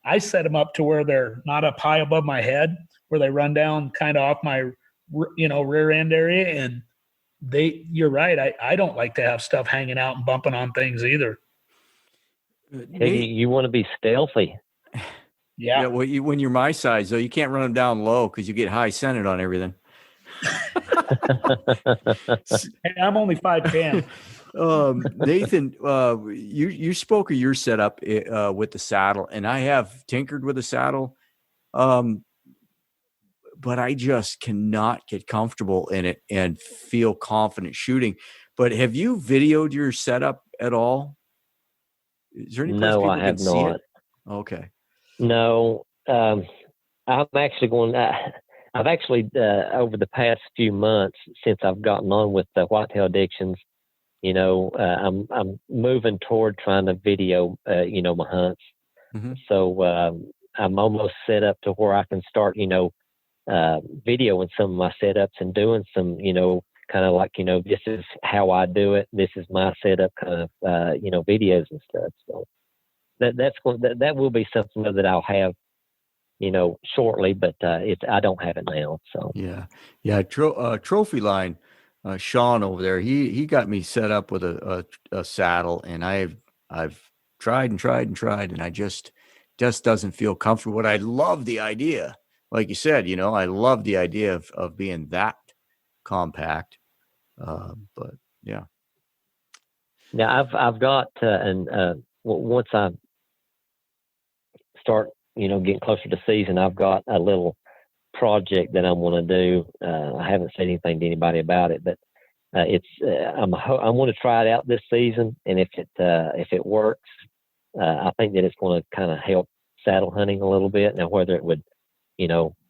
Speaker 5: I set them up to where they're not up high above my head, where they run down kind of off my, rear end area. And you're right. I don't like to have stuff hanging out and bumping on things either.
Speaker 3: Hey, you want to be stealthy.
Speaker 5: Yeah.
Speaker 1: Well, when you're my size, though, you can't run them down low because you get high scented on everything.
Speaker 5: Hey, I'm only 5'10".
Speaker 1: Nathan, you spoke of your setup with the saddle, and I have tinkered with the saddle, but I just cannot get comfortable in it and feel confident shooting. But have you videoed your setup at all? Is there any place people can see it? Okay.
Speaker 3: No, I'm actually going. I've actually over the past few months since I've gotten on with the whitetail addictions, I'm moving toward trying to video, my hunts.
Speaker 1: Mm-hmm.
Speaker 3: So I'm almost set up to where I can start, videoing some of my setups and doing some, kind of like, this is how I do it. This is my setup kind of, videos and stuff. So that will be something that I'll have, shortly, but I don't have it now. So
Speaker 1: yeah. Trophy line, Sean over there, he got me set up with a saddle, and I've tried, and I just doesn't feel comfortable. But I love the idea, like you said, I love the idea of being that compact. But yeah.
Speaker 3: Now I've got once I start, getting closer to season, I've got a little project that I want to do. I haven't said anything to anybody about it, but I want to try it out this season, and if it works, I think that it's going to kind of help saddle hunting a little bit. Now, whether it would,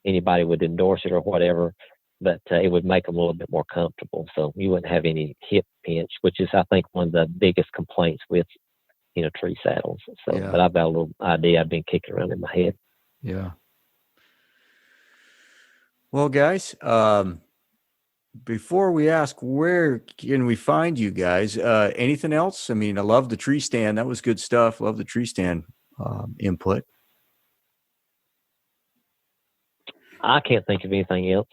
Speaker 3: anybody would endorse it or whatever, but it would make them a little bit more comfortable. So you wouldn't have any hip pinch, which is, I think, one of the biggest complaints with, tree saddles. So,
Speaker 1: yeah.
Speaker 3: But I've got a little idea I've been kicking around in my head.
Speaker 1: Yeah. Well, guys, before we ask where can we find you guys, anything else? I mean, I love the tree stand. That was good stuff. Love the tree stand input.
Speaker 3: I can't think of anything else.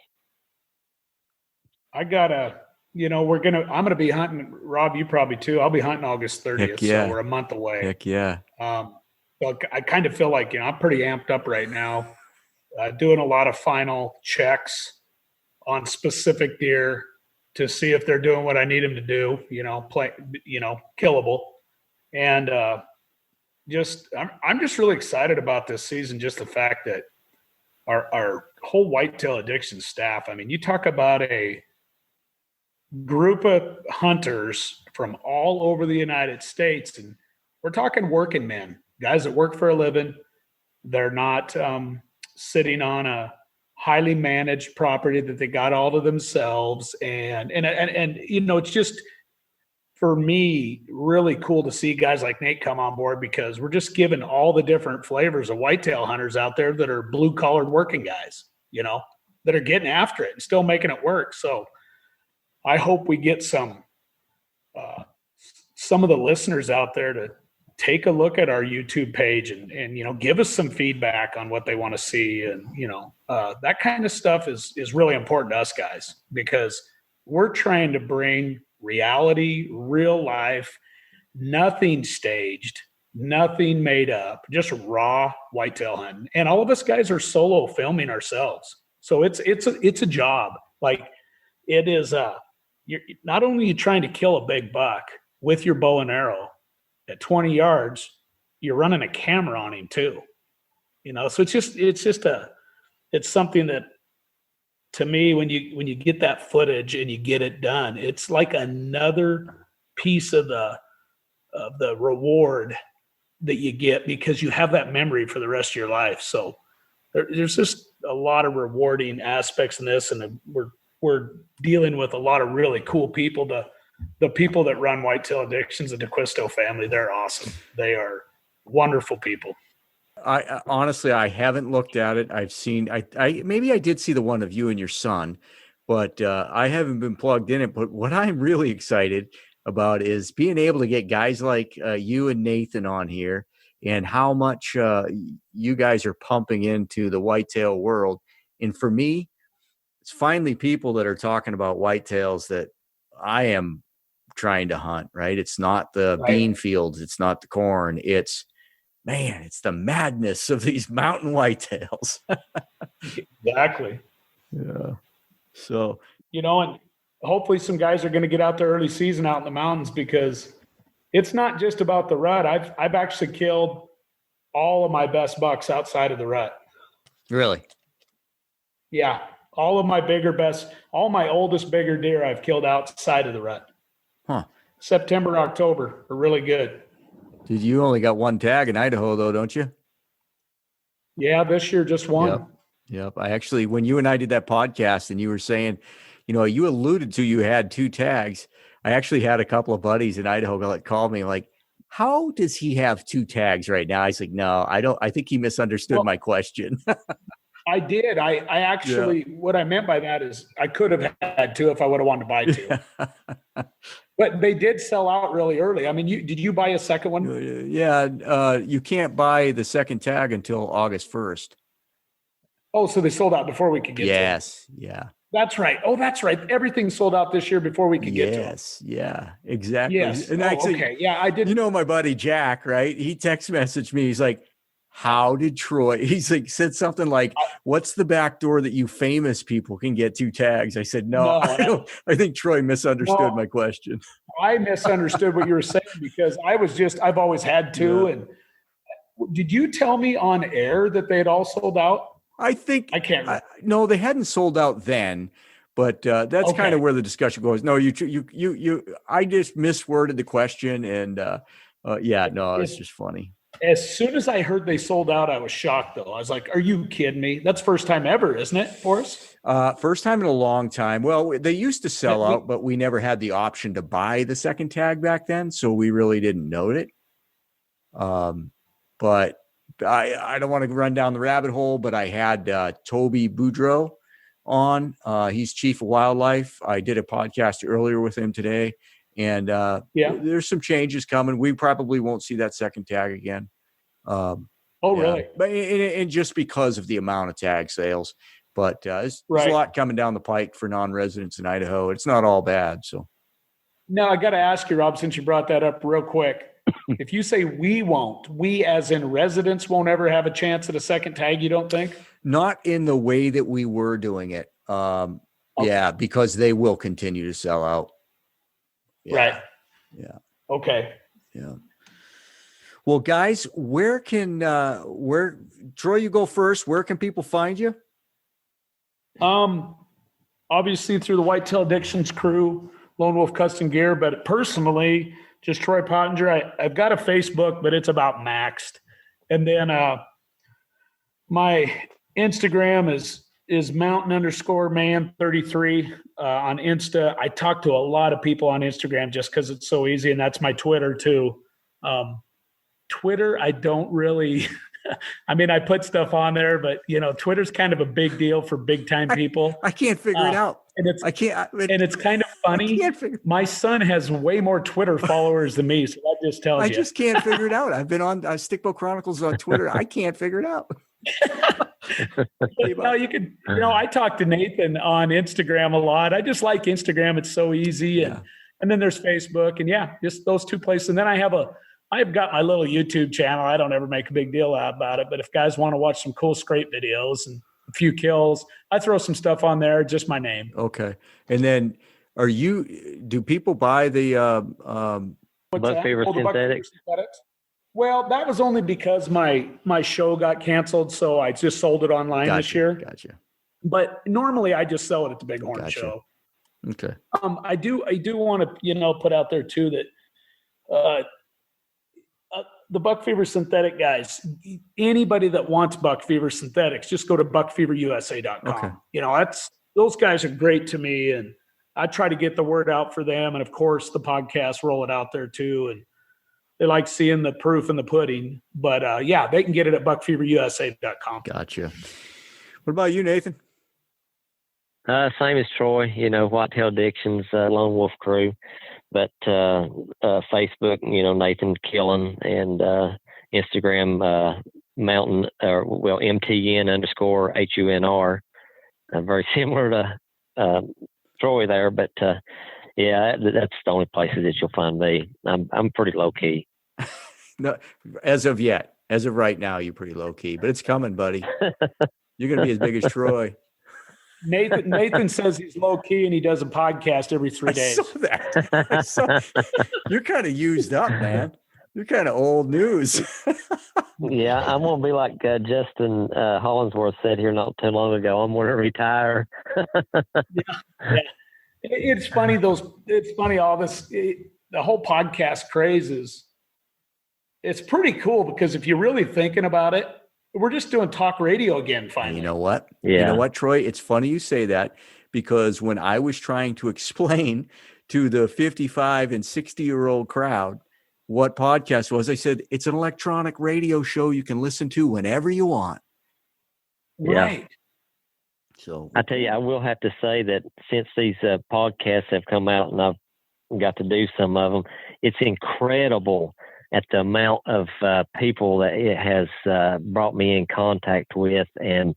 Speaker 5: I gotta, I'm gonna be hunting. Rob, you probably too. I'll be hunting August 30th,
Speaker 1: yeah.
Speaker 5: so we're a month away.
Speaker 1: Heck yeah.
Speaker 5: But I kind of feel like I'm pretty amped up right now, doing a lot of final checks on specific deer to see if they're doing what I need them to do. Killable, and I'm just really excited about this season. Just the fact that our whole whitetail addiction staff. I mean, you talk about a group of hunters from all over the United States, and we're talking working men, guys that work for a living. They're not sitting on a highly managed property that they got all to themselves, and it's just, for me, really cool to see guys like Nate come on board, because we're just giving all the different flavors of whitetail hunters out there that are blue collared working guys, that are getting after it and still making it work. So I hope we get some of the listeners out there to take a look at our YouTube page and give us some feedback on what they want to see. And, that kind of stuff is really important to us guys, because we're trying to bring reality, real life, nothing staged, nothing made up, just raw whitetail hunting. And all of us guys are solo filming ourselves. So it's a job. Like it is you're not only you trying to kill a big buck with your bow and arrow at 20 yards, you're running a camera on him too. So it's something that, to me, when you get that footage and you get it done, it's like another piece of the reward that you get, because you have that memory for the rest of your life. So there's just a lot of rewarding aspects in this, and we're dealing with a lot of really cool people. The people that run Whitetail Addictions, the DeQuisto family, they're awesome. They are wonderful people.
Speaker 1: I honestly, I haven't looked at it. I've seen, maybe I did see the one of you and your son, but I haven't been plugged in it. But what I'm really excited about is being able to get guys like you and Nathan on here, and how much you guys are pumping into the whitetail world. And for me, it's finally people that are talking about whitetails that I am trying to hunt, right? It's not the bean fields. It's not the corn. It's the madness of these mountain whitetails.
Speaker 5: Exactly.
Speaker 1: Yeah. So,
Speaker 5: and hopefully some guys are going to get out there early season out in the mountains, because it's not just about the rut. I've actually killed all of my best bucks outside of the rut.
Speaker 1: Really?
Speaker 5: Yeah. All my oldest bigger deer I've killed outside of the rut.
Speaker 1: Huh.
Speaker 5: September, October are really good.
Speaker 1: Did you only got one tag in Idaho though, don't you?
Speaker 5: Yeah, this year just one.
Speaker 1: Yep. I actually, when you and I did that podcast and you were saying, you alluded to you had 2 tags. I actually had a couple of buddies in Idaho that called me like, how does he have 2 tags right now? I was like, no, I don't. I think he misunderstood my question.
Speaker 5: I did. I actually, what I meant by that is I could have had 2 if I would have wanted to buy 2. But they did sell out really early. I mean, did you buy a second one?
Speaker 1: Yeah. You can't buy the second tag until August 1st.
Speaker 5: Oh, so they sold out before we could get to them.
Speaker 1: Yes. Yeah.
Speaker 5: That's right. Oh, that's right. Everything sold out this year before we could get to them.
Speaker 1: Yes. Yeah, exactly.
Speaker 5: Yes.
Speaker 1: And actually,
Speaker 5: okay. Yeah, I did.
Speaker 1: My buddy Jack, right? He text messaged me. He's like, how did Troy, he's like, said something like, what's the back door that you famous people can get 2 tags? I said, no, I think Troy misunderstood my question.
Speaker 5: I misunderstood what you were saying, because I've always had 2.
Speaker 1: Yeah.
Speaker 5: And did you tell me on air that they had all sold out?
Speaker 1: I think
Speaker 5: I can't remember.
Speaker 1: No, they hadn't sold out then, but that's kind of where the discussion goes. No, I just misworded the question, and it's just funny.
Speaker 5: As soon as I heard they sold out, I was shocked, though. I was like, are you kidding me? That's first time ever, isn't it, for us?
Speaker 1: First time in a long time. Well, they used to sell out, but we never had the option to buy the second tag back then, so we really didn't note it. But I don't want to run down the rabbit hole, but I had Toby Boudreau on. He's chief of wildlife. I did a podcast earlier with him today. And there's some changes coming. We probably won't see that second tag again.
Speaker 5: Really?
Speaker 1: But and just because of the amount of tag sales. But there's a lot coming down the pike for non-residents in Idaho. It's not all bad. So
Speaker 5: now I got to ask you, Rob, since you brought that up real quick. If you say we as in residents won't ever have a chance at a second tag, you don't think?
Speaker 1: Not in the way that we were doing it. Yeah, because they will continue to sell out. Yeah.
Speaker 5: Right.
Speaker 1: Yeah.
Speaker 5: Okay.
Speaker 1: Yeah. Well, guys, where Troy, you go first. Where can people find you?
Speaker 5: Obviously through the Whitetail Addictions crew, Lone Wolf Custom Gear, but personally, just Troy Pottenger. I've got a Facebook, but it's about maxed. And then my Instagram is mountain_man33 on Insta. I talk to a lot of people on Instagram just because it's so easy, and that's my Twitter too. Twitter, I don't really I mean, I put stuff on there, but Twitter's kind of a big deal for big time people.
Speaker 1: I can't figure it out.
Speaker 5: And it's kind of funny. My son has way more Twitter followers than me, so that just tells you.
Speaker 1: I just can't figure it out. I've been on Stickbow Chronicles on Twitter. I can't figure it out.
Speaker 5: No, you can. I talk to Nathan on Instagram a lot. I just like Instagram. It's so easy, and And then there's Facebook, and just those two places. And then I've got my little YouTube channel. I don't ever make a big deal about it, but if guys want to watch some cool scrape videos and a few kills, I throw some stuff on there, just my name.
Speaker 1: Okay. And then do people buy the
Speaker 3: Buck Fever Synthetics?
Speaker 5: Well, that was only because my show got canceled, so I just sold it online this year.
Speaker 1: Gotcha.
Speaker 5: But normally I just sell it at the Bighorn show.
Speaker 1: Okay.
Speaker 5: I do want to, put out there too that the Buck Fever Synthetic guys, anybody that wants Buck Fever Synthetics, just go to buckfeverusa.com.
Speaker 1: Okay.
Speaker 5: Those guys are great to me, and I try to get the word out for them. And of course the podcast roll it out there too. And they like seeing the proof in the pudding, but they can get it at buckfeverusa.com.
Speaker 1: Gotcha. What about you, Nathan?
Speaker 3: Same as Troy, Whitetail Addictions, Lone Wolf Crew, but Facebook, Nathan Killen, and Instagram, MTN_HUNR, very similar to Troy there, but that's the only places that you'll find me. I'm pretty low key.
Speaker 1: No, as of right now, you're pretty low key, but it's coming, buddy. You're going to be as big as Troy.
Speaker 5: Nathan says he's low key and he does a podcast every 3 days.
Speaker 1: I saw that. You're kind of used up, man. You're kind of old news.
Speaker 3: Yeah, I'm going to be like Justin Hollingsworth said here not too long ago. I'm going to retire.
Speaker 5: Yeah. It's funny. All this, the whole podcast craze it's pretty cool because if you're really thinking about it, we're just doing talk radio again, finally.
Speaker 1: You know what?
Speaker 3: Yeah.
Speaker 1: You know what, Troy? It's funny you say that because when I was trying to explain to the 55 and 60-year-old crowd what podcast was, I said, it's an electronic radio show you can listen to whenever you want.
Speaker 5: Right.
Speaker 3: Yeah.
Speaker 1: So
Speaker 3: I tell you, I will have to say that since these podcasts have come out and I've got to do some of them, it's incredible at the amount of people that it has brought me in contact with, and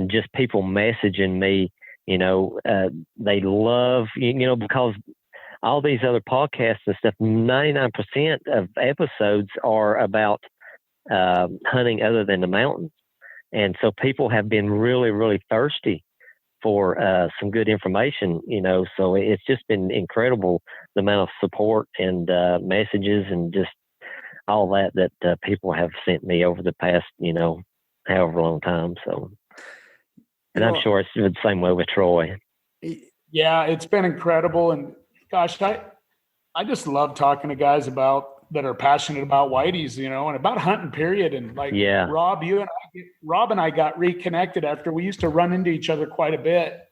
Speaker 3: just people messaging me, they love, because all these other podcasts and stuff, 99% of episodes are about hunting other than the mountains. And so people have been really, really thirsty for some good information, so it's just been incredible, the amount of support and messages and just all that people have sent me over the past, however long time. So, and I'm sure it's the same way with Troy.
Speaker 5: Yeah, it's been incredible. And gosh, I just love talking to guys that are passionate about whiteys, and about hunting period. And like Rob and I got reconnected after we used to run into each other quite a bit.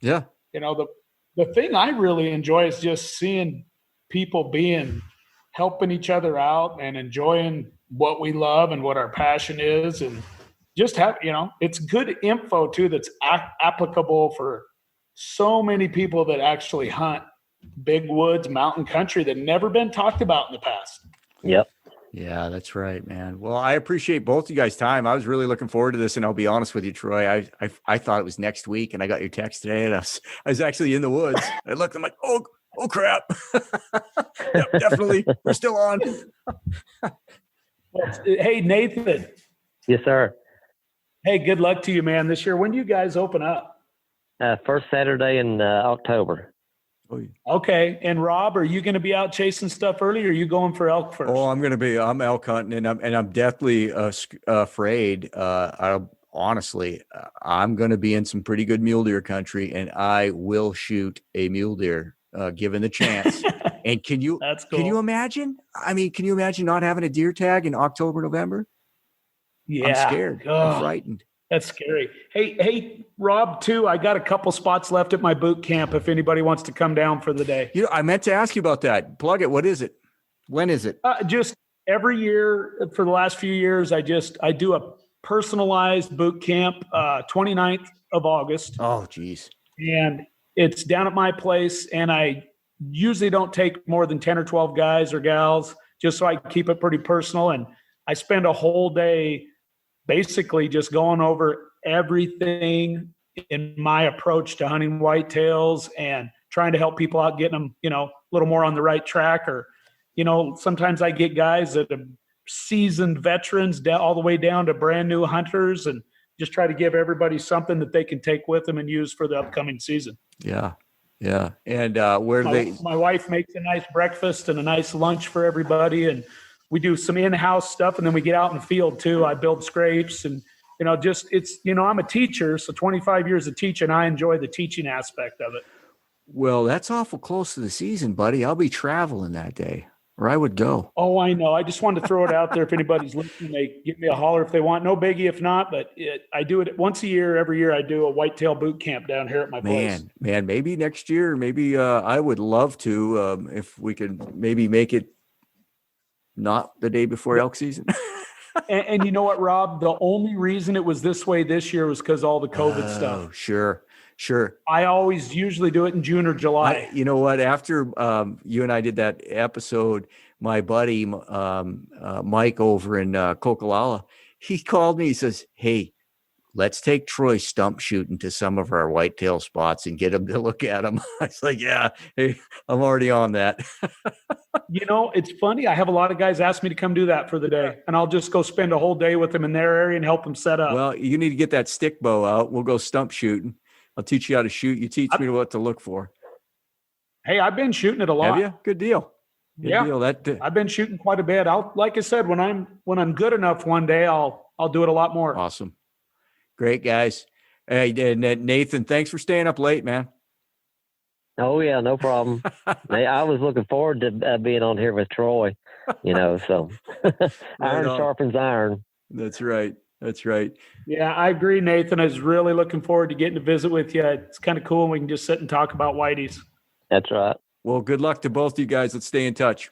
Speaker 1: Yeah.
Speaker 5: The thing I really enjoy is just seeing people helping each other out and enjoying what we love and what our passion is, and just it's good info too that's applicable for so many people that actually hunt big woods, mountain country that never been talked about in the past.
Speaker 3: Yep.
Speaker 1: Yeah, that's right, man. Well, I appreciate both you guys' time. I was really looking forward to this, and I'll be honest with you, Troy. I thought it was next week, and I got your text today, and I was actually in the woods. I looked, I'm like, oh crap. Yep, definitely. We're still on.
Speaker 5: Hey, Nathan.
Speaker 3: Yes, sir.
Speaker 5: Hey, good luck to you, man, this year. When do you guys open up?
Speaker 3: First Saturday in October.
Speaker 1: Oh, yeah.
Speaker 5: Okay. And Rob, are you going to be out chasing stuff early, or are you going for elk first?
Speaker 1: Oh, I'm elk hunting, and I'm deathly afraid. Honestly, I'm going to be in some pretty good mule deer country, and I will shoot a mule deer given the chance. And
Speaker 5: That's cool.
Speaker 1: Can you imagine? I mean, can you imagine not having a deer tag in October, November?
Speaker 5: Yeah.
Speaker 1: I'm scared. I'm frightened.
Speaker 5: That's scary. Hey, Rob, too, I got a couple spots left at my boot camp if anybody wants to come down for the day.
Speaker 1: I meant to ask you about that. Plug it. What is it? When is it?
Speaker 5: Just every year for the last few years, I do a personalized boot camp, 29th of August.
Speaker 1: Oh, geez.
Speaker 5: And it's down at my place, and I usually don't take more than 10 or 12 guys or gals, just so I can keep it pretty personal. And I spend a whole day basically just going over everything in my approach to hunting whitetails and trying to help people out, getting them, a little more on the right track. Or, sometimes I get guys that are seasoned veterans all the way down to brand new hunters, and just try to give everybody something that they can take with them and use for the upcoming season.
Speaker 1: Yeah. Yeah. And where do
Speaker 5: My wife makes a nice breakfast and a nice lunch for everybody. And we do some in-house stuff, and then we get out in the field too. I build scrapes, and, I'm a teacher. So 25 years of teaching, I enjoy the teaching aspect of it.
Speaker 1: Well, that's awful close to the season, buddy. I'll be traveling that day, or I would go.
Speaker 5: Oh, I know. I just wanted to throw it out there. If anybody's listening, they give me a holler if they want. No biggie if not, but I do it once a year. Every year I do a whitetail boot camp down here at my place.
Speaker 1: Man, maybe next year, maybe I would love to, if we could maybe make it not the day before elk season.
Speaker 5: and you know what, Rob? The only reason it was this way this year was because all the COVID stuff.
Speaker 1: Sure.
Speaker 5: I always usually do it in June or July.
Speaker 1: You know what? After you and I did that episode, my buddy Mike over in Coquilala, he called me. He says, "Hey, let's take Troy stump shooting to some of our whitetail spots and get him to look at them." I was like, "Yeah, hey, I'm already on that."
Speaker 5: It's funny. I have a lot of guys ask me to come do that for the day, and I'll just go spend a whole day with them in their area and help them set up.
Speaker 1: Well, you need to get that stick bow out. We'll go stump shooting. I'll teach you how to shoot. You teach me what to look for.
Speaker 5: Hey, I've been shooting it a lot.
Speaker 1: Have you? Good deal. Good deal.
Speaker 5: I've been shooting quite a bit. Like I said, when I'm good enough one day, I'll do it a lot more.
Speaker 1: Awesome. Great, guys. Hey, Nathan, thanks for staying up late, man.
Speaker 3: Oh yeah, no problem. I was looking forward to being on here with Troy, so iron sharpens iron.
Speaker 1: That's right.
Speaker 5: Yeah, I agree, Nathan. I was really looking forward to getting to visit with you. It's kind of cool. We can just sit and talk about whiteys.
Speaker 3: That's right.
Speaker 1: Well, good luck to both of you guys. Let's stay in touch.